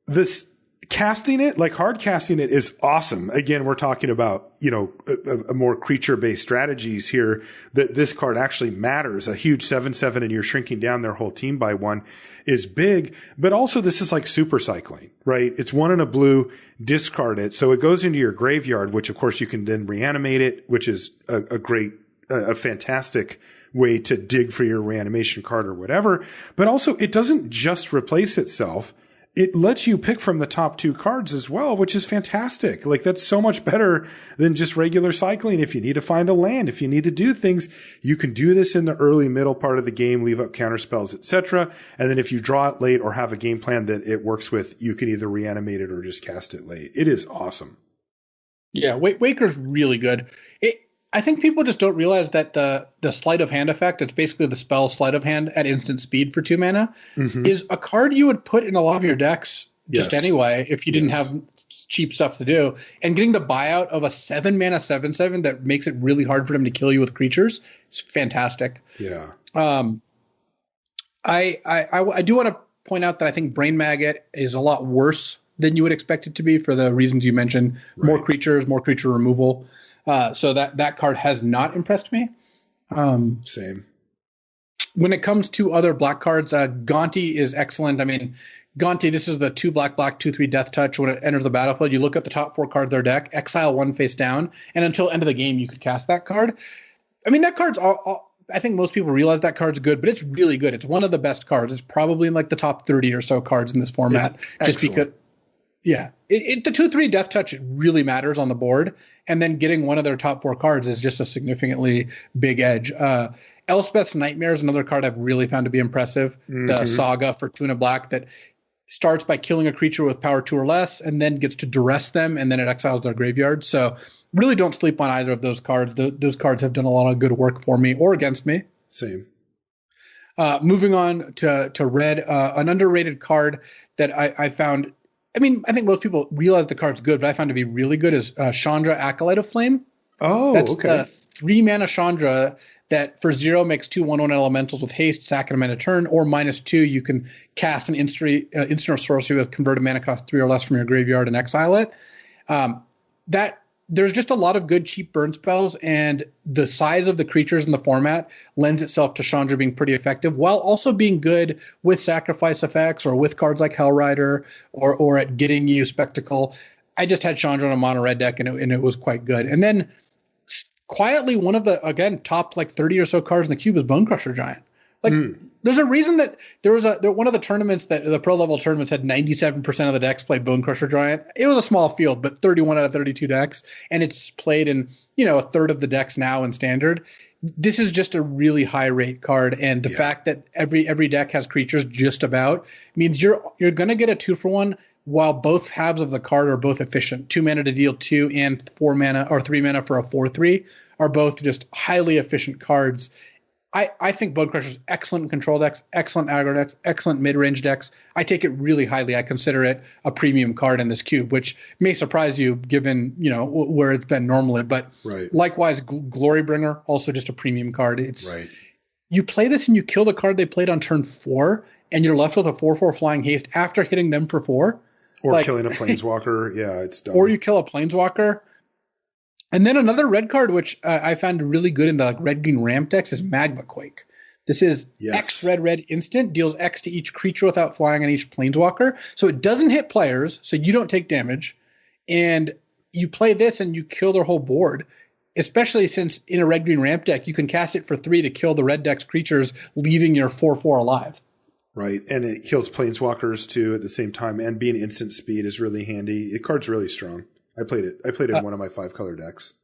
this casting it, like hard casting it, is awesome. Again, we're talking about, a more creature-based strategies here, that this card actually matters. A huge 7/7 and you're shrinking down their whole team by 1 is big, but also this is like super cycling, right? It's 1 and a blue, discard it. So it goes into your graveyard, which of course you can then reanimate it, which is a fantastic way to dig for your reanimation card or whatever. But also it doesn't just replace itself. It lets you pick from the top 2 cards as well, which is fantastic. Like that's so much better than just regular cycling. If you need to find a land, if you need to do things, you can do this in the early middle part of the game, leave up counter spells, etc. And then if you draw it late or have a game plan that it works with, you can either reanimate it or just cast it late. It is awesome. Yeah, Waker's really good. I think people just don't realize that the sleight of hand effect, it's basically the spell sleight of hand at instant speed for 2 mana, is a card you would put in a lot of your decks just anyway if you didn't have cheap stuff to do. And getting the buyout of a 7 mana 7/7 that makes it really hard for them to kill you with creatures is fantastic. Yeah. I do want to point out that I think Brain Maggot is a lot worse than you would expect it to be for the reasons you mentioned. Right. More creatures, more creature removal. So that card has not impressed me. Same. When it comes to other black cards, Gonti is excellent. I mean, Gonti, this is the 2 black, 2/3 death touch. When it enters the battlefield, you look at the top 4 cards of their deck, exile 1 face down, and until end of the game, you could cast that card. I mean, that card's I think most people realize that card's good, but it's really good. It's one of the best cards. It's probably in like the top 30 or so cards in this format. Just because. Yeah, the 2/3 death touch really matters on the board, and then getting one of their top 4 cards is just a significantly big edge. Elspeth's Nightmare is another card I've really found to be impressive. The saga for 2 and a black that starts by killing a creature with power 2 or less, and then gets to duress them, and then it exiles their graveyard. So really don't sleep on either of those cards. Those cards have done a lot of good work for me or against me. Same. Moving on to red, an underrated card that I found. I mean, I think most people realize the card's good, but I found to be really good is Chandra, Acolyte of Flame. Oh, that's okay. The 3 mana Chandra that for 0 makes 2 1/1 elementals with haste, sack them in a turn, or -2 you can cast an instant or sorcery with converted mana cost 3 or less from your graveyard and exile it. There's just a lot of good cheap burn spells, and the size of the creatures in the format lends itself to Chandra being pretty effective, while also being good with sacrifice effects or with cards like Hellrider or at getting you Spectacle. I just had Chandra on a mono red deck, and it was quite good. And then quietly, one of the, again, top like 30 or so cards in the cube is Bone Crusher Giant. Like, there's a reason that one of the tournaments that the pro level tournaments had 97% of the decks played Bone Crusher Giant. It was a small field, but 31 out of 32 decks, and it's played in, a third of the decks now in standard. This is just a really high rate card, and the fact that every deck has creatures just about means you're going to get a 2-for-1 while both halves of the card are both efficient, 2 mana to deal 2 and 4 mana or 3 mana for a 4/3 are both just highly efficient cards. I think Bone Crusher's excellent in control decks, excellent aggro decks, excellent mid-range decks. I take it really highly. I consider it a premium card in this cube, which may surprise you given, where it's been normally. But likewise, Glorybringer, also just a premium card. It's You play this and you kill the card they played on turn 4, and you're left with a 4/4 flying haste after hitting them for 4. Or killing a Planeswalker. Yeah, it's done. Or you kill a Planeswalker. And then another red card, which I found really good in the red-green ramp decks, is Magma Quake. This is X red instant, deals X to each creature without flying on each Planeswalker. So it doesn't hit players, so you don't take damage. And you play this and you kill their whole board, especially since in a red-green ramp deck, you can cast it for 3 to kill the red deck's creatures, leaving your 4/4 alive. Right, and it kills Planeswalkers too at the same time, and being instant speed is really handy. The card's really strong. I played it in one of my 5-color decks.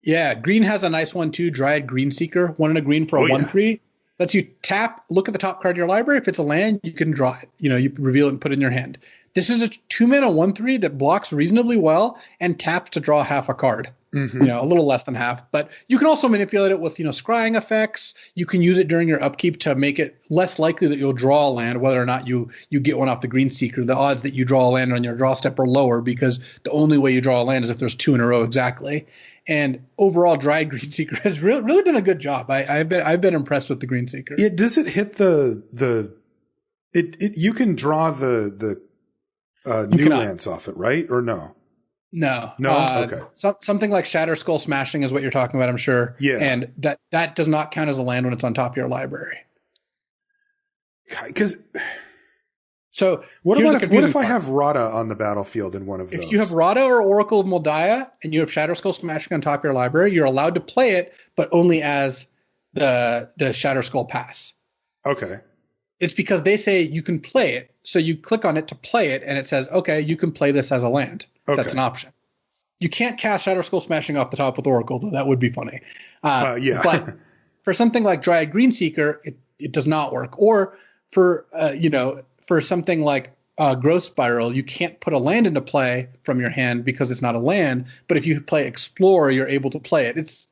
Yeah, green has a nice one too. Dryad Greenseeker, 1 and a green for a 1/3. Lets you tap, look at the top card of your library. If it's a land, you can draw it. You reveal it and put it in your hand. This is a 2 mana 1/3 that blocks reasonably well and taps to draw half a card. A little less than half, but you can also manipulate it with, scrying effects. You can use it during your upkeep to make it less likely that you'll draw a land, whether or not you get one off the Greenseeker. The odds that you draw a land on your draw step are lower because the only way you draw a land is if there's 2 in a row exactly. And overall, Dryad Greenseeker has really done a good job. I've been impressed with the Greenseeker. Does it hit you can draw the new lands off it, right? Or no? No. Okay. Something like Shatter Skull Smashing is what you're talking about, I'm sure. Yeah. And that does not count as a land when it's on top of your library. So what if I have Rada on the battlefield in one of those? If you have Rada or Oracle of Moldiah and you have Shatter Skull Smashing on top of your library, you're allowed to play it, but only as the Shatter Skull pass. Okay. It's because they say you can play it. So you click on it to play it, and it says, okay, you can play this as a land. Okay. That's an option. You can't cast Shatter Skull Smashing off the top with Oracle, though that would be funny. But for something like Dryad Greenseeker, it does not work. Or for something like Growth Spiral, you can't put a land into play from your hand because it's not a land. But if you play Explore, you're able to play it. It's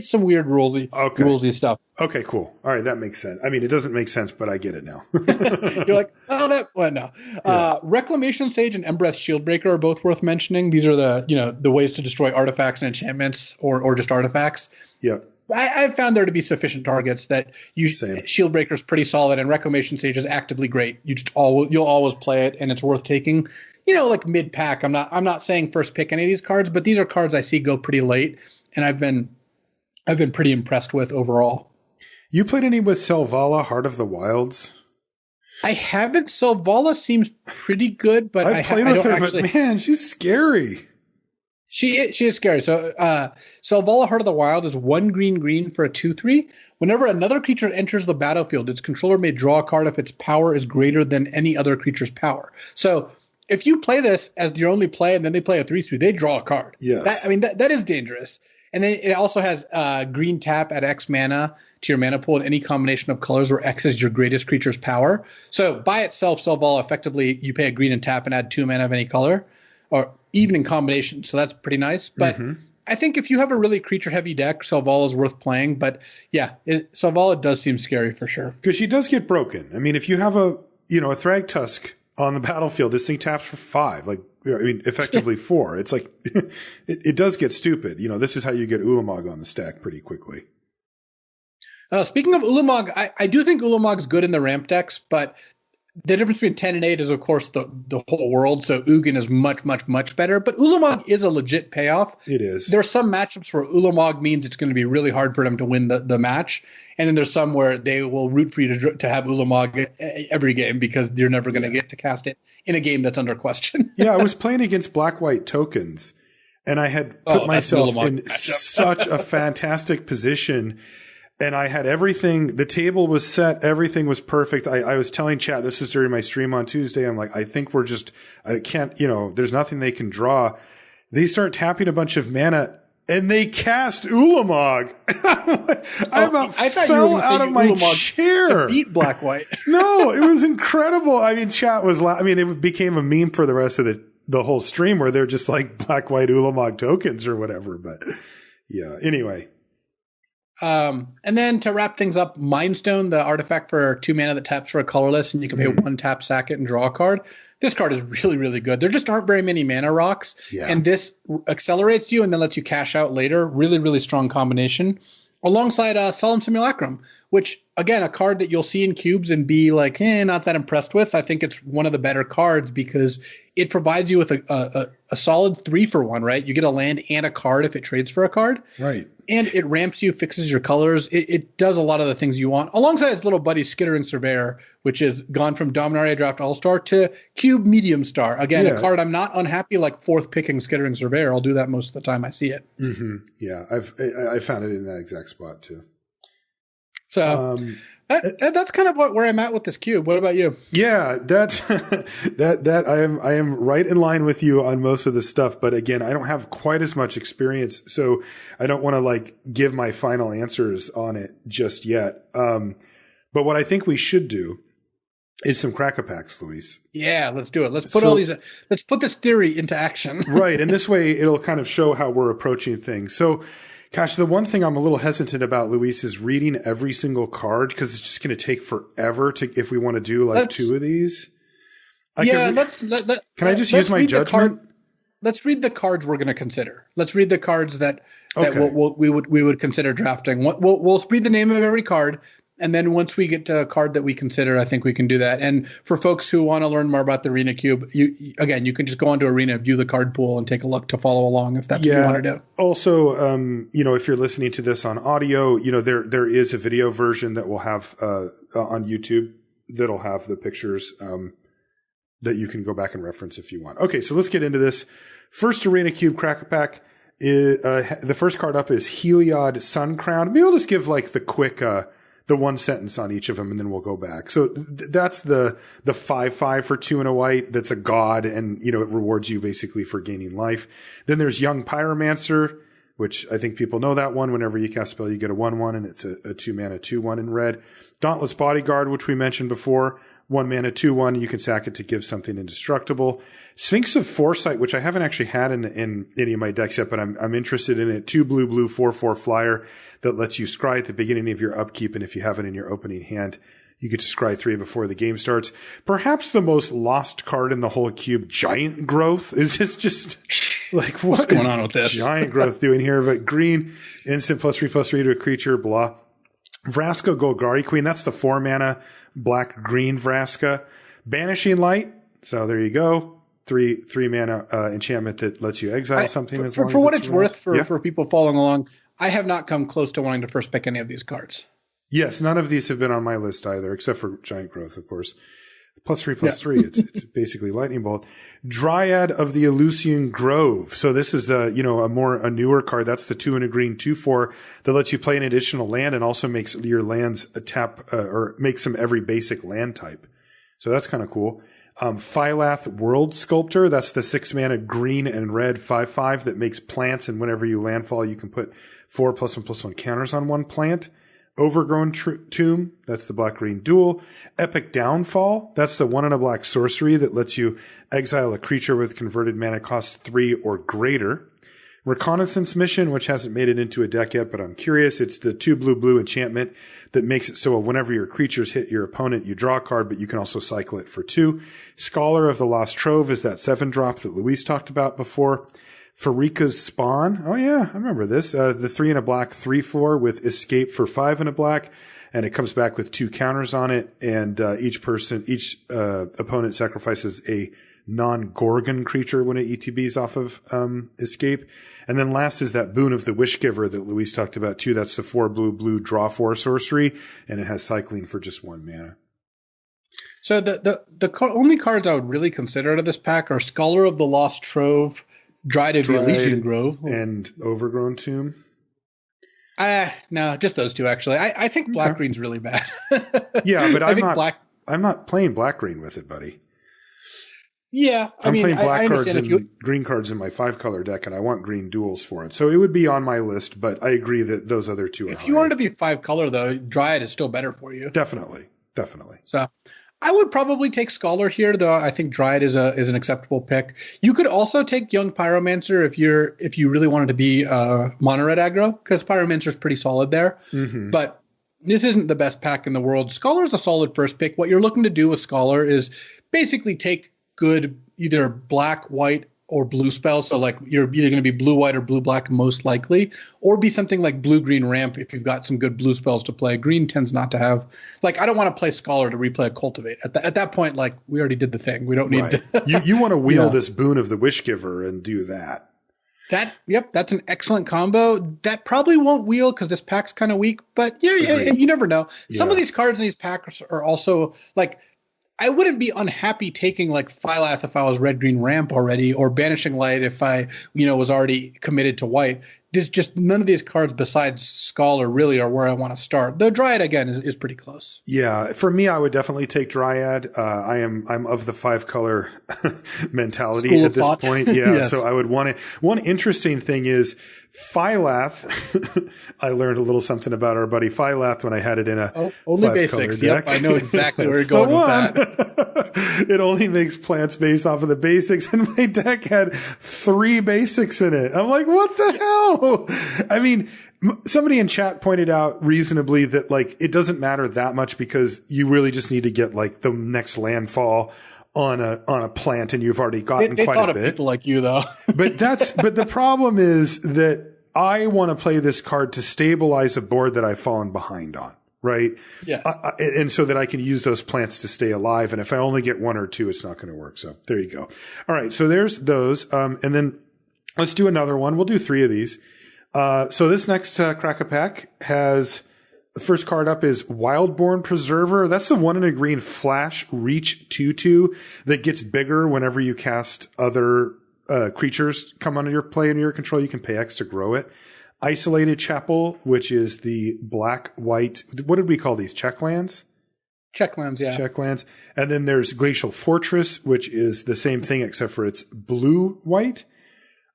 some weird rulesy stuff. Okay, cool. All right, that makes sense. I mean, it doesn't make sense, but I get it now. You're like, no. Yeah. Reclamation Sage and Embereth Shieldbreaker are both worth mentioning. These are the ways to destroy artifacts and enchantments or just artifacts. Yeah. I've found there to be sufficient targets that Shieldbreaker is pretty solid, and Reclamation Sage is actively great. You'll always play it, and it's worth taking. Like mid pack. I'm not saying first pick any of these cards, but these are cards I see go pretty late, and I've been pretty impressed with overall. You played any with Selvala, Heart of the Wilds? I haven't. Selvala seems pretty good, but I played with her, but man, she's scary. She is scary. So Selvala, Heart of the Wild is 1 green for a 2/3. Whenever another creature enters the battlefield, its controller may draw a card if its power is greater than any other creature's power. So if you play this as your only play and then they play a 3/3, they draw a card. Yes. That is dangerous. And then it also has green tap at X mana to your mana pool in any combination of colors where X is your greatest creature's power. So by itself, Selvala, effectively, you pay a green and tap and add 2 mana of any color, or even in combination. So that's pretty nice. But I think if you have a really creature-heavy deck, Selvala is worth playing. But yeah, Selvala does seem scary for sure. Because she does get broken. I mean, if you have a Thragtusk on the battlefield, this thing taps for 5. Effectively 4. It's like it does get stupid. This is how you get Ulumag on the stack pretty quickly. Speaking of Ulumag, I do think Ulumag's good in the ramp decks, but the difference between 10 and 8 is, of course, the whole world. So Ugin is much, much, much better. But Ulumag is a legit payoff. It is. There are some matchups where Ulumag means it's going to be really hard for them to win the match. And then there's some where they will root for you to have Ulumag every game because you're never going to get to cast it in a game that's under question. Yeah, I was playing against black-white tokens, and I had put myself in such a fantastic position. And I had everything, the table was set, everything was perfect. I was telling chat, this is during my stream on Tuesday. I'm like, I think I can't, there's nothing they can draw. They start tapping a bunch of mana and they cast Ulumag. I fell out of my chair to beat Black White. No, it was incredible. I mean, chat was. It became a meme for the rest of the whole stream where they're just like Black White Ulumag tokens or whatever. But yeah, anyway. And then to wrap things up, Mind Stone, the artifact for 2 mana that taps for a colorless, and you can pay 1 tap, sack it, and draw a card. This card is really, really good. There just aren't very many mana rocks, and this accelerates you and then lets you cash out later. Really, really strong combination. Alongside Solemn Simulacrum, which, again, a card that you'll see in cubes and be like, not that impressed with. I think it's one of the better cards because it provides you with a solid 3-for-1, right? You get a land and a card if it trades for a card. Right. And it ramps you, fixes your colors. It does a lot of the things you want. Alongside its little buddy Skittering Surveyor, which has gone from Dominaria Draft All-Star to Cube Medium Star. Again, a card I'm not unhappy like 4th picking Skittering Surveyor. I'll do that most of the time I see it. Mm-hmm. Yeah, I found it in that exact spot too. So that's kind of where I'm at with this cube. What about you? Yeah, that's that I am right in line with you on most of the stuff. But again, I don't have quite as much experience, so I don't want to give my final answers on it just yet. But what I think we should do is some crack-a-packs, Luis. Yeah, let's do it. Let's put this theory into action. Right, and this way it'll kind of show how we're approaching things. So, Cash, the one thing I'm a little hesitant about, Luis, is reading every single card because it's just going to take forever if we want to do 2 of these. Can I just use my judgment? Let's read the cards we're going to consider. Let's read the cards that we would consider drafting. We'll read the name of every card. And then once we get to a card that we consider, I think we can do that. And for folks who want to learn more about the Arena Cube, you can just go onto Arena, view the card pool, and take a look to follow along if that's what you want to do. Also, if you're listening to this on audio, there is a video version that we'll have on YouTube that'll have the pictures that you can go back and reference if you want. Okay, so let's get into this. First Arena Cube Crack-a-Pack. The first card up is Heliod Sun Crown. Maybe we'll just give the quick the one sentence on each of them, and then we'll go back. So that's the 5/5 for 2 and a white. That's a god, and it rewards you basically for gaining life. Then there's Young Pyromancer, which I think people know that one. Whenever you cast a spell, you get a 1/1, and it's a 2 mana 2/1 in red. Dauntless Bodyguard, which we mentioned before. 1 mana 2/1. You can sack it to give something indestructible. Sphinx of Foresight, which I haven't actually had in any of my decks yet, but I'm interested in it. 2 blue 4/4 flyer that lets you scry at the beginning of your upkeep, and if you have it in your opening hand, you get to scry 3 before the game starts. Perhaps the most lost card in the whole cube, Giant Growth. Is this just what's going on with this? Giant Growth doing here? But green, instant +3/+3 to a creature, blah. Vraska Golgari Queen, that's the 4 mana black-green Vraska. Banishing Light, so there you go. 3 mana enchantment that lets you exile something. For what it's worth for people following along, I have not come close to wanting to first pick any of these cards. Yes, none of these have been on my list either, except for Giant Growth, of course. +3/+3, it's basically Lightning Bolt. Dryad of the Eleusinian Grove. So this is a newer card. That's the 2 and a green 2/4 that lets you play an additional land and also makes your lands a tap or makes them every basic land type. So that's kind of cool. Phylath World Sculptor. That's the 6 mana green and red 5/5 that makes plants, and whenever you landfall, you can put 4 +1/+1 counters on one plant. Overgrown Tomb, that's the black-green dual. Epic Downfall, that's the 1 and a black sorcery that lets you exile a creature with converted mana cost 3 or greater. Reconnaissance Mission, which hasn't made it into a deck yet, but I'm curious. It's the 2 blue enchantment that makes it so whenever your creatures hit your opponent, you draw a card, but you can also cycle it for 2. Scholar of the Lost Trove is that 7-drop that Luis talked about before. Farika's Spawn. Oh yeah, I remember this. The 3 and a black 3/4 with Escape for 5 and a black, and it comes back with 2 counters on it. And each opponent sacrifices a non-Gorgon creature when it ETBs off of Escape. And then last is that Boon of the Wishgiver that Luis talked about too. That's the 4 blue draw 4 sorcery, and it has cycling for just 1 mana. So the only cards I would really consider out of this pack are Scholar of the Lost Trove, Dryad of the Eleusinian Grove, and Overgrown Tomb. No, just those 2 actually. I think black green's really bad. Yeah, but I'm not playing black green with it, buddy. Yeah, I'm playing black I cards understand and green cards in my 5-color deck, and I want green duals for it. So it would be on my list, but I agree that those other two are if you wanted to be 5-color, though, Dryad is still better for you. Definitely. So I would probably take Scholar here, though. I think Dryad is an acceptable pick. You could also take Young Pyromancer if you really wanted to be mono red aggro, because Pyromancer is pretty solid there. Mm-hmm. But this isn't the best pack in the world. Scholar is a solid first pick. What you're looking to do with Scholar is basically take good either black, white, or blue spells. So like you're either going to be blue, white, or blue, black most likely, or be something like blue, green ramp if you've got some good blue spells to play. Green tends not to have, like, I don't want to play Scholar to replay a Cultivate. At that point, like, we already did the thing. We don't need to. You want to wheel this Boon of the Wishgiver and do that. That's an excellent combo. That probably won't wheel because this pack's kind of weak, but yeah, you never know. Some of these cards in these packs are also like, I wouldn't be unhappy taking like Phylath if I was red green ramp already, or Banishing Light if I, was already committed to white. There's just none of these cards besides Scholar really are where I want to start. Though Dryad again is pretty close. Yeah, for me, I would definitely take Dryad. I'm of the 5-color mentality School at this point. Yeah, yes. So I would want it. One interesting thing is Phylath. I learned a little something about our buddy Phylath when I had it in a only basics. Deck. Yep, I know exactly where you're going with that. It only makes plants based off of the basics, and my deck had 3 basics in it. I'm like, what the hell? I mean, somebody in chat pointed out reasonably that like it doesn't matter that much because you really just need to get like the next landfall on a plant, and you've already gotten they quite thought a bit. Of people like you though. but the problem is that I want to play this card to stabilize a board that I've fallen behind on. Right. Yes. And so that I can use those plants to stay alive. And if I only get 1 or 2, it's not going to work. So there you go. All right. So there's those. And then let's do another one. We'll do 3 of these. So this next Crack-a-Pack has the first card up is Wildborn Preserver. That's the 1 in a green flash reach 2/2 that gets bigger whenever you cast other creatures come under your play under your control. You can pay X to grow it. Isolated Chapel, which is the black-white. What did we call these? Checklands? Checklands, yeah. Checklands. And then there's Glacial Fortress, which is the same thing except for it's blue-white.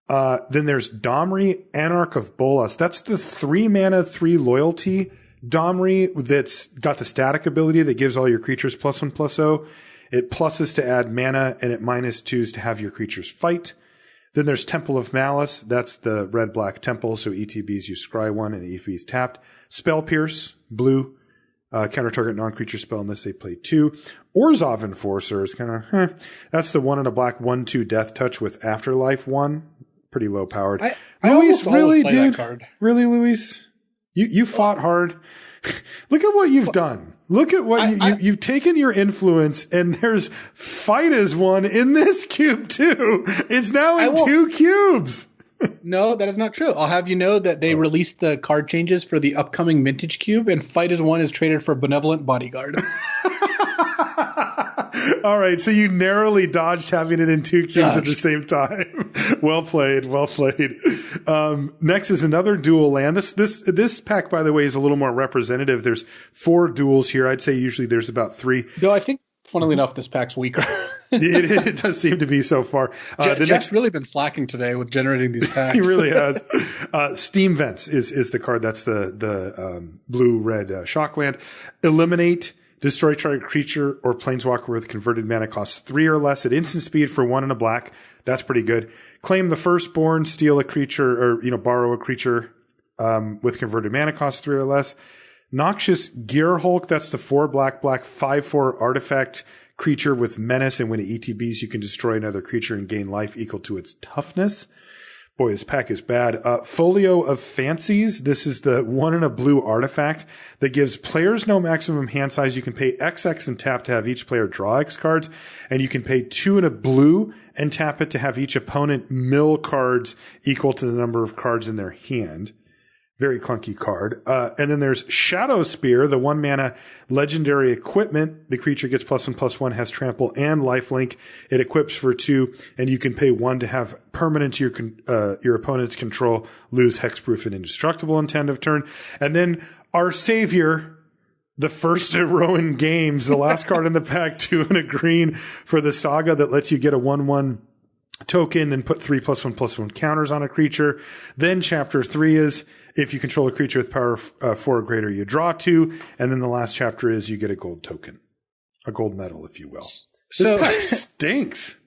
Then there's Domri, Anarch of Bolas. That's the 3 mana, 3 loyalty Domri that's got the static ability that gives all your creatures +1/+0. It pluses to add mana, and it -2s to have your creatures fight. Then there's Temple of Malice. That's the red-black temple. So ETBs, you scry 1 and ETBs tapped. Spell Pierce, blue. Counter target non-creature spell unless they play 2. Orzhov Enforcer is kind of, That's the 1 in a black 1/2 Death Touch with Afterlife 1. Pretty low powered. Luis, really, dude? Really, Luis? You fought hard. Look at what you've done. Look at what you've taken your influence, and there's Fight as 1 in this cube too. It's now in 2 cubes. No, that is not true. I'll have you know that they released the card changes for the upcoming Vintage Cube, and Fight as 1 is traded for Benevolent Bodyguard. All right, so you narrowly dodged having it in 2 cubes at the same time. Well played, well played. Next is another dual land. This pack, by the way, is a little more representative. There's 4 duals here. I'd say usually there's about 3. Though I think, funnily enough, this pack's weaker. it does seem to be so far. Jeff's really been slacking today with generating these packs. He really has. Steam Vents is the card. That's the blue-red Shockland. Eliminate. Destroy target creature or planeswalker with converted mana costs 3 or less at instant speed for 1 in a black. That's pretty good. Claim the Firstborn, steal a creature or, borrow a creature, with converted mana costs 3 or less. Noxious Gear Hulk. That's the 4 black 5/4 artifact creature with menace. And when it ETBs, you can destroy another creature and gain life equal to its toughness. Boy, this pack is bad. Folio of Fancies. This is the 1 in a blue artifact that gives players no maximum hand size. You can pay XX and tap to have each player draw X cards. And you can pay 2 in a blue and tap it to have each opponent mill cards equal to the number of cards in their hand. Very clunky card. And then there's Shadow Spear, the 1 mana legendary equipment. The creature gets +1/+1, has trample and lifelink. It equips for 2, and you can pay 1 to have permanent to your opponent's control, lose hexproof and indestructible until end of turn. And then our savior, the first Rowan Games, the last card in the pack, 2 and a green for the Saga that lets you get a 1/1 token and put 3+1/+1 counters on a creature. Then chapter 3 is if you control a creature with power 4 or greater, you draw 2. And then the last chapter is you get a gold token, a gold medal, if you will. This pack stinks.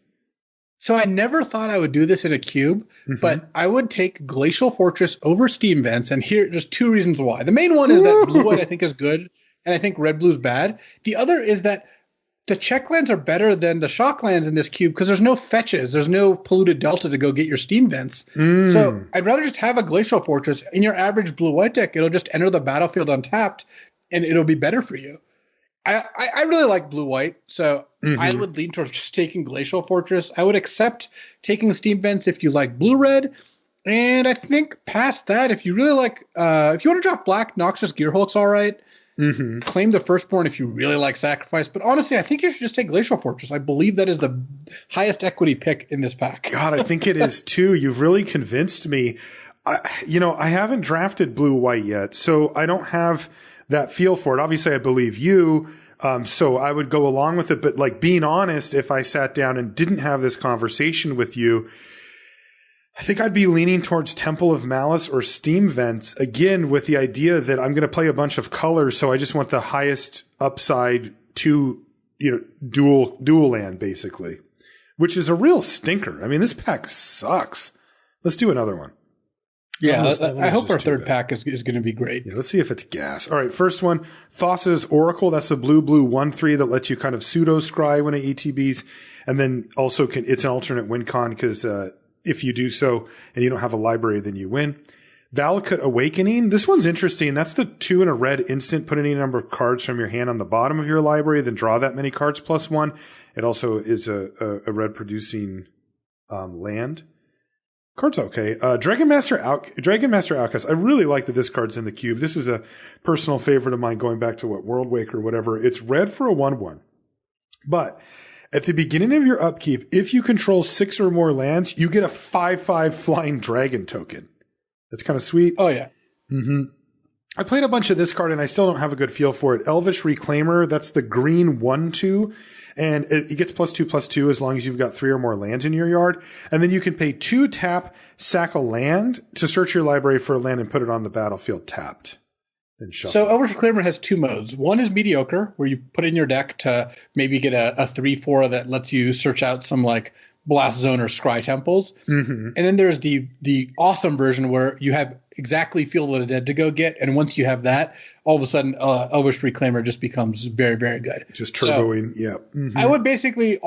So I never thought I would do this in a cube, but I would take Glacial Fortress over Steam Vents, and here there's 2 reasons why. The main one is that blue-white I think is good, and I think red-blue's bad. The other is that the check lands are better than the shock lands in this cube because there's no fetches. There's no polluted delta to go get your Steam Vents. So I'd rather just have a Glacial Fortress. In your average blue-white deck, it'll just enter the battlefield untapped, and it'll be better for you. I really like blue-white, so I would lean towards just taking Glacial Fortress. I would accept taking Steam Vents if you like blue-red. And I think past that, if you really like, if you want to drop black, Noxious Gearhulk's all right. Claim the Firstborn if you really like Sacrifice. But honestly, I think you should just take Glacial Fortress. I believe that is the highest equity pick in this pack. God, I think it is too. You've really convinced me. I haven't drafted blue-white yet, so I don't have that feel for it. Obviously, I believe you. So I would go along with it. But like being honest, if I sat down and didn't have this conversation with you, I think I'd be leaning towards Temple of Malice or Steam Vents, again, with the idea that I'm going to play a bunch of colors. So I just want the highest upside to, dual land, basically, which is a real stinker. I mean, this pack sucks. Let's do another one. Yeah, I hope our third pack is going to be great. Yeah, let's see if it's gas. All right, first one, Thassa's Oracle. That's the blue 1/3 that lets you kind of pseudo scry when it ETBs. And then also it's an alternate win con because if you do so and you don't have a library, then you win. Valakut Awakening. This one's interesting. That's the 2 and a red instant. Put any number of cards from your hand on the bottom of your library, then draw that many cards +1. It also is a red producing land. Card's okay. Dragon Master Outcast. I really like that this card's in the cube. This is a personal favorite of mine going back to Worldwake or whatever. It's red for a 1/1. But at the beginning of your upkeep, if you control 6 or more lands, you get a 5/5 flying dragon token. That's kind of sweet. Oh, yeah. I played a bunch of this card and I still don't have a good feel for it. Elvish Reclaimer. That's the green 1/2. And it gets +2/+2 as long as you've got 3 or more lands in your yard. And then you can pay 2 tap, sack a land to search your library for a land and put it on the battlefield tapped. Then shuffle. So Elvish Reclaimer has 2 modes. One is mediocre, where you put in your deck to maybe get a 3/4 that lets you search out some like Blast Zone or Scry Temples. And then there's the awesome version where you have exactly Field of the Dead to go get. And once you have that, all of a sudden Elvish Reclaimer just becomes very, very good. Just turboing. I would basically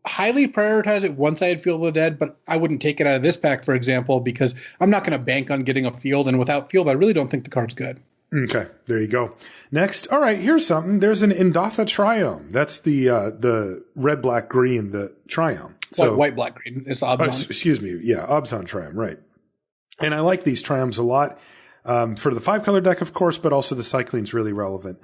highly prioritize it once I had Field of the Dead, but I wouldn't take it out of this pack, for example, because I'm not going to bank on getting a field. And without field, I really don't think the card's good. Okay, there you go. Next, all right, here's something. There's an Indatha Triome. That's the red, black, green, the Triome. So white, black, green. It's Obzon. Excuse me. Yeah, Obzon Triome, right. And I like these Triomes a lot for the 5-color deck, of course, but also the cycling's really relevant.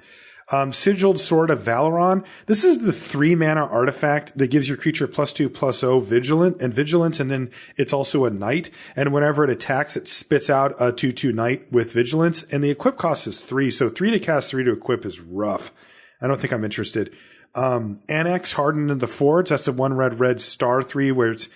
Sigiled Sword of Valoron. This is the 3-mana artifact that gives your creature +2/+0 vigilance, and then it's also a knight. And whenever it attacks, it spits out a 2/2 knight with vigilance. And the equip cost is 3, so 3 to cast, 3 to equip is rough. I don't think I'm interested. Annex Hardened in the Forge. That's the 1 red star 3 where it's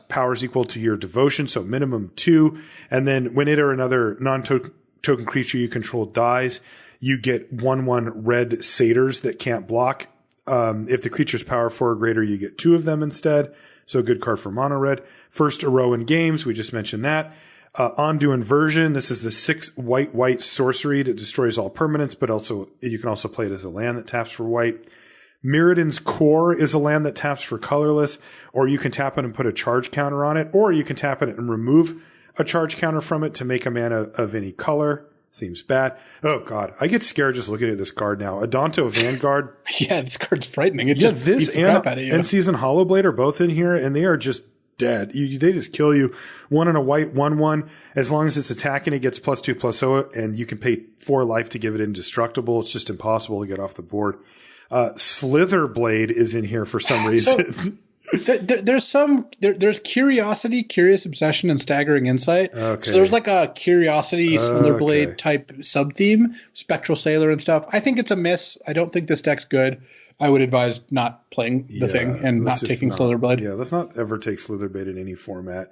powers equal to your devotion, so minimum 2. And then when it or another non-token creature you control dies, you get 1/1 red satyrs that can't block. If the creature's power 4 or greater, you get 2 of them instead. So a good card for mono red. First Rowan Games, we just mentioned that. Ondu Inversion. This is the 6 white sorcery that destroys all permanents, but also you can also play it as a land that taps for white. Mirrodin's Core is a land that taps for colorless, or you can tap it and put a charge counter on it, or you can tap it and remove a charge counter from it to make a mana of any color. Seems bad. Oh, God. I get scared just looking at this card now. A Donto Vanguard. Yeah, this card's frightening. It just this and Season Hollowblade are both in here, and they are just dead. They just kill you. 1 and a white, 1/1. As long as it's attacking, it gets +2/+0, and you can pay 4 life to give it indestructible. It's just impossible to get off the board. Slitherblade is in here for some reason. There's curiosity, curious obsession, and staggering insight. Okay. So there's like a curiosity Slither Blade type sub theme, Spectral Sailor and stuff. I think it's a miss. I don't think this deck's good. I would advise not playing the thing and not taking Slither Blade. Yeah, let's not ever take Slither Blade in any format.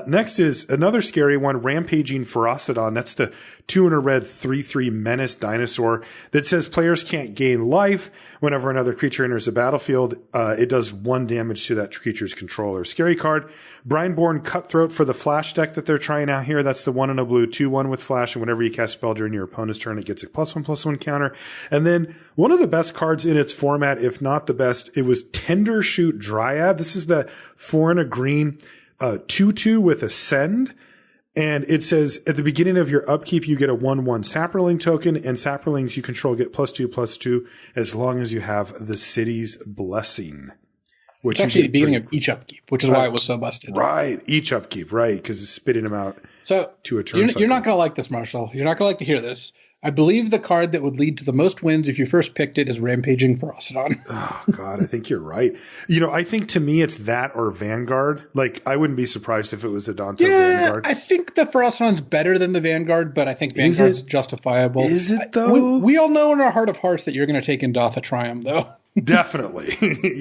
Next is another scary one, Rampaging Ferocidon. That's the 2 in a red 3/3 menace dinosaur that says players can't gain life whenever another creature enters the battlefield. It does 1 damage to that creature's controller. Scary card. Brineborn Cutthroat for the flash deck that they're trying out here. That's the 1 in a blue 2/1 with flash, and whenever you cast spell during your opponent's turn, it gets a +1/+1 counter. And then one of the best cards in its format, if not the best, it was Tender Shoot Dryad. This is the 4 in a green 2/2 with Ascend. And it says at the beginning of your upkeep, you get a 1/1 Saproling token, and Saprolings you control get +2/+2 as long as you have the City's Blessing. Which it's actually the beginning of each upkeep, which is why it was so busted. Right. Each upkeep. Right. Because it's spitting them out to a turn. You're not going to like this, Marshall. You're not going to like to hear this. I believe the card that would lead to the most wins if you first picked it is Rampaging Ferocidon. Oh, God, I think you're right. I think to me it's that or Vanguard. Like, I wouldn't be surprised if it was a Donto Vanguard. I think the Ferocidon's better than the Vanguard, but I think Vanguard's justifiable. Is it, though? We all know in our heart of hearts that you're going to take Indotha Triumph, though. Definitely.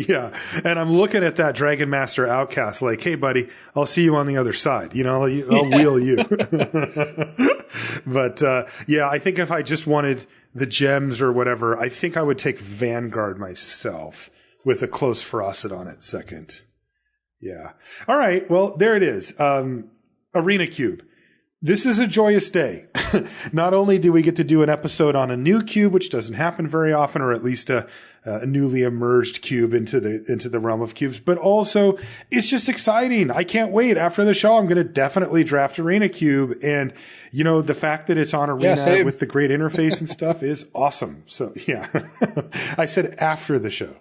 Yeah. And I'm looking at that Dragon Master Outcast like, hey, buddy, I'll see you on the other side. I'll wheel you. But, I think if I just wanted the gems or whatever, I think I would take Vanguard myself with a close Ferocidon at second. Yeah. All right. Well, there it is. Arena Cube. This is a joyous day. Not only do we get to do an episode on a new cube, which doesn't happen very often, or at least a newly emerged cube into the realm of cubes, but also it's just exciting. I can't wait. After the show, I'm going to definitely draft Arena Cube. And, the fact that it's on Arena with the great interface and stuff is awesome. So, yeah, I said after the show,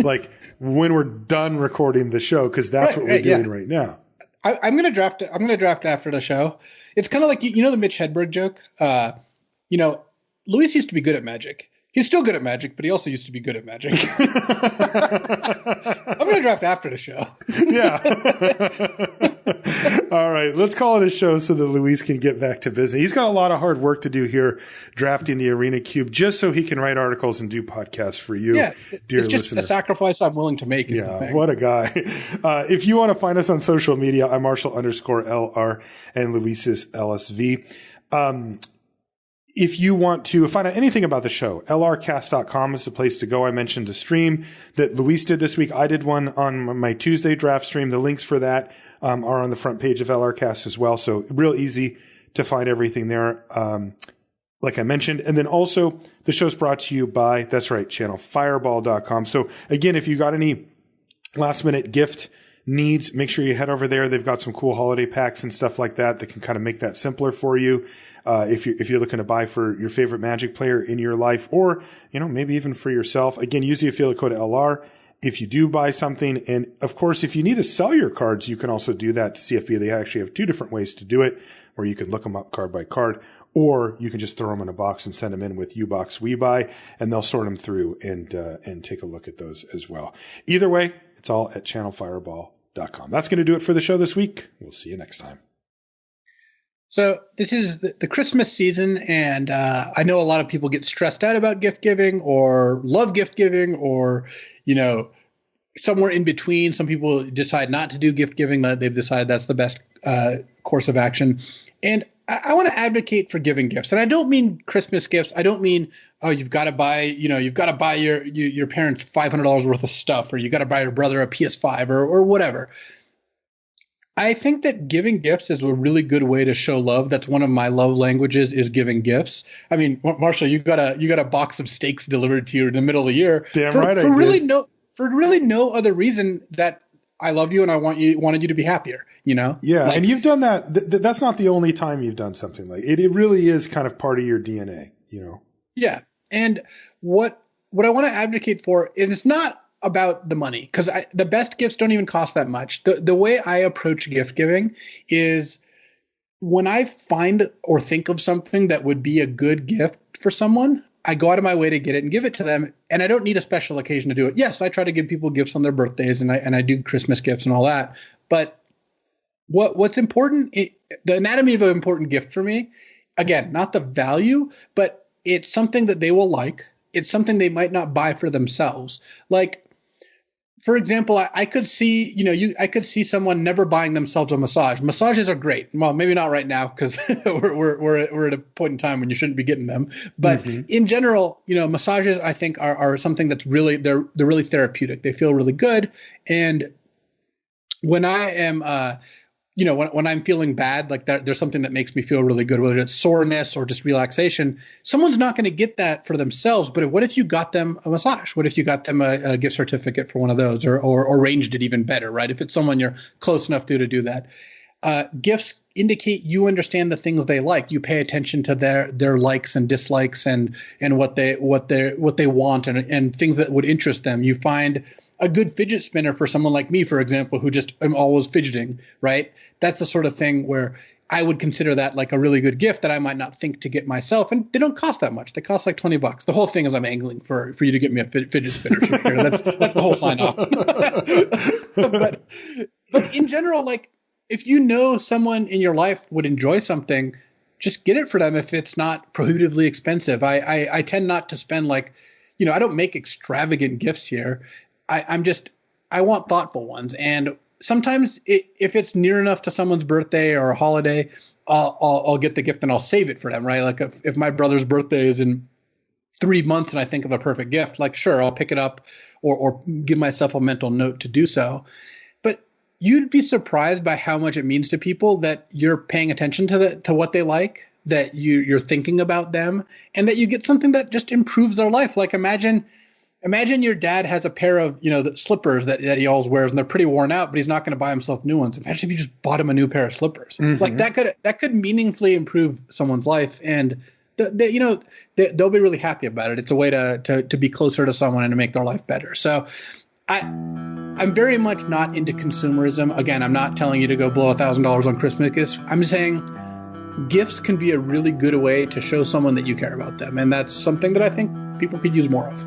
like when we're done recording the show, because that's what we're doing right now. I'm going to draft it. I'm going to draft after the show. It's kind of like, the Mitch Hedberg joke. Luis used to be good at Magic. He's still good at Magic, but he also used to be good at Magic. I'm going to draft after the show. Yeah. All right. Let's call it a show so that Luis can get back to business. He's got a lot of hard work to do here drafting the Arena Cube just so he can write articles and do podcasts for you, dear it's just listener. A sacrifice I'm willing to make. Yeah, what a guy. If you want to find us on social media, I'm Marshall_LR and Luis is LSV. If you want to find out anything about the show, lrcast.com is the place to go. I mentioned a stream that Luis did this week. I did one on my Tuesday draft stream. The links for that are on the front page of LRcast as well. So real easy to find everything there, like I mentioned. And then also the show's brought to you by, that's right, channelfireball.com. So again, if you got any last minute gift needs, make sure you head over there. They've got some cool holiday packs and stuff like that can kind of make that simpler for you. If you're looking to buy for your favorite Magic player in your life, or, maybe even for yourself, again, use the affiliate code LR if you do buy something. And of course, if you need to sell your cards, you can also do that to CFB. They actually have 2 different ways to do it, where you can look them up card by card, or you can just throw them in a box and send them in with U-Box We Buy, and they'll sort them through and take a look at those as well. Either way, it's all at channelfireball.com. That's going to do it for the show this week. We'll see you next time. So this is the Christmas season, and I know a lot of people get stressed out about gift giving or love gift giving, or, somewhere in between. Some people decide not to do gift giving. They've decided that's the best course of action. And I want to advocate for giving gifts. And I don't mean Christmas gifts. I don't mean, you've got to buy your parents $500 worth of stuff, or you got to buy your brother a PS5 or whatever. I think that giving gifts is a really good way to show love. That's one of my love languages, is giving gifts. I mean, Marshall, you got a box of steaks delivered to you in the middle of the year. Damn right, I did. For really no other reason that I love you and I wanted you to be happier. Yeah, and you've done that. That's not the only time you've done something like it. It really is kind of part of your DNA. Yeah, and what I want to advocate for is not about the money, because the best gifts don't even cost that much. The way I approach gift giving is, when I find or think of something that would be a good gift for someone, I go out of my way to get it and give it to them, and I don't need a special occasion to do it. Yes, I try to give people gifts on their birthdays, and I do Christmas gifts and all that. But what's important, the anatomy of an important gift for me, again, not the value, but it's something that they will like. It's something they might not buy for themselves. Like, for example, I could see, I could see someone never buying themselves a massage. Massages are great. Well, maybe not right now because we're at a point in time when you shouldn't be getting them. But in general, massages I think are something that's really they're really therapeutic. They feel really good. And when I am when I'm feeling bad, like that, there's something that makes me feel really good, whether it's soreness or just relaxation. Someone's not going to get that for themselves. But what if you got them a massage? What if you got them a gift certificate for one of those, or arranged it even better, right? If it's someone you're close enough to do that. Gifts indicate you understand the things they like. You pay attention to their likes and dislikes and what they want and things that would interest them. You find a good fidget spinner for someone like me, for example, who just am always fidgeting, right? That's the sort of thing where I would consider that like a really good gift that I might not think to get myself. And they don't cost that much. They cost like $20. The whole thing is I'm angling for you to get me a fidget spinner. That's the whole sign off. but in general, like if you know someone in your life would enjoy something, just get it for them if it's not prohibitively expensive. I tend not to spend I don't make extravagant gifts here. I want thoughtful ones. And sometimes if it's near enough to someone's birthday or a holiday, I'll get the gift and I'll save it for them, right? Like if my brother's birthday is in 3 months and I think of a perfect gift, like sure, I'll pick it up or give myself a mental note to do so. But you'd be surprised by how much it means to people that you're paying attention to what they like, that you're thinking about them, and that you get something that just improves their life. Like imagine your dad has a pair of, the slippers that he always wears and they're pretty worn out, but he's not going to buy himself new ones. Imagine if you just bought him a new pair of slippers. Like that could meaningfully improve someone's life. And they'll be really happy about it. It's a way to be closer to someone and to make their life better. So I'm very much not into consumerism. Again, I'm not telling you to go blow $1,000 on Christmas gifts. I'm saying gifts can be a really good way to show someone that you care about them. And that's something that I think people could use more of.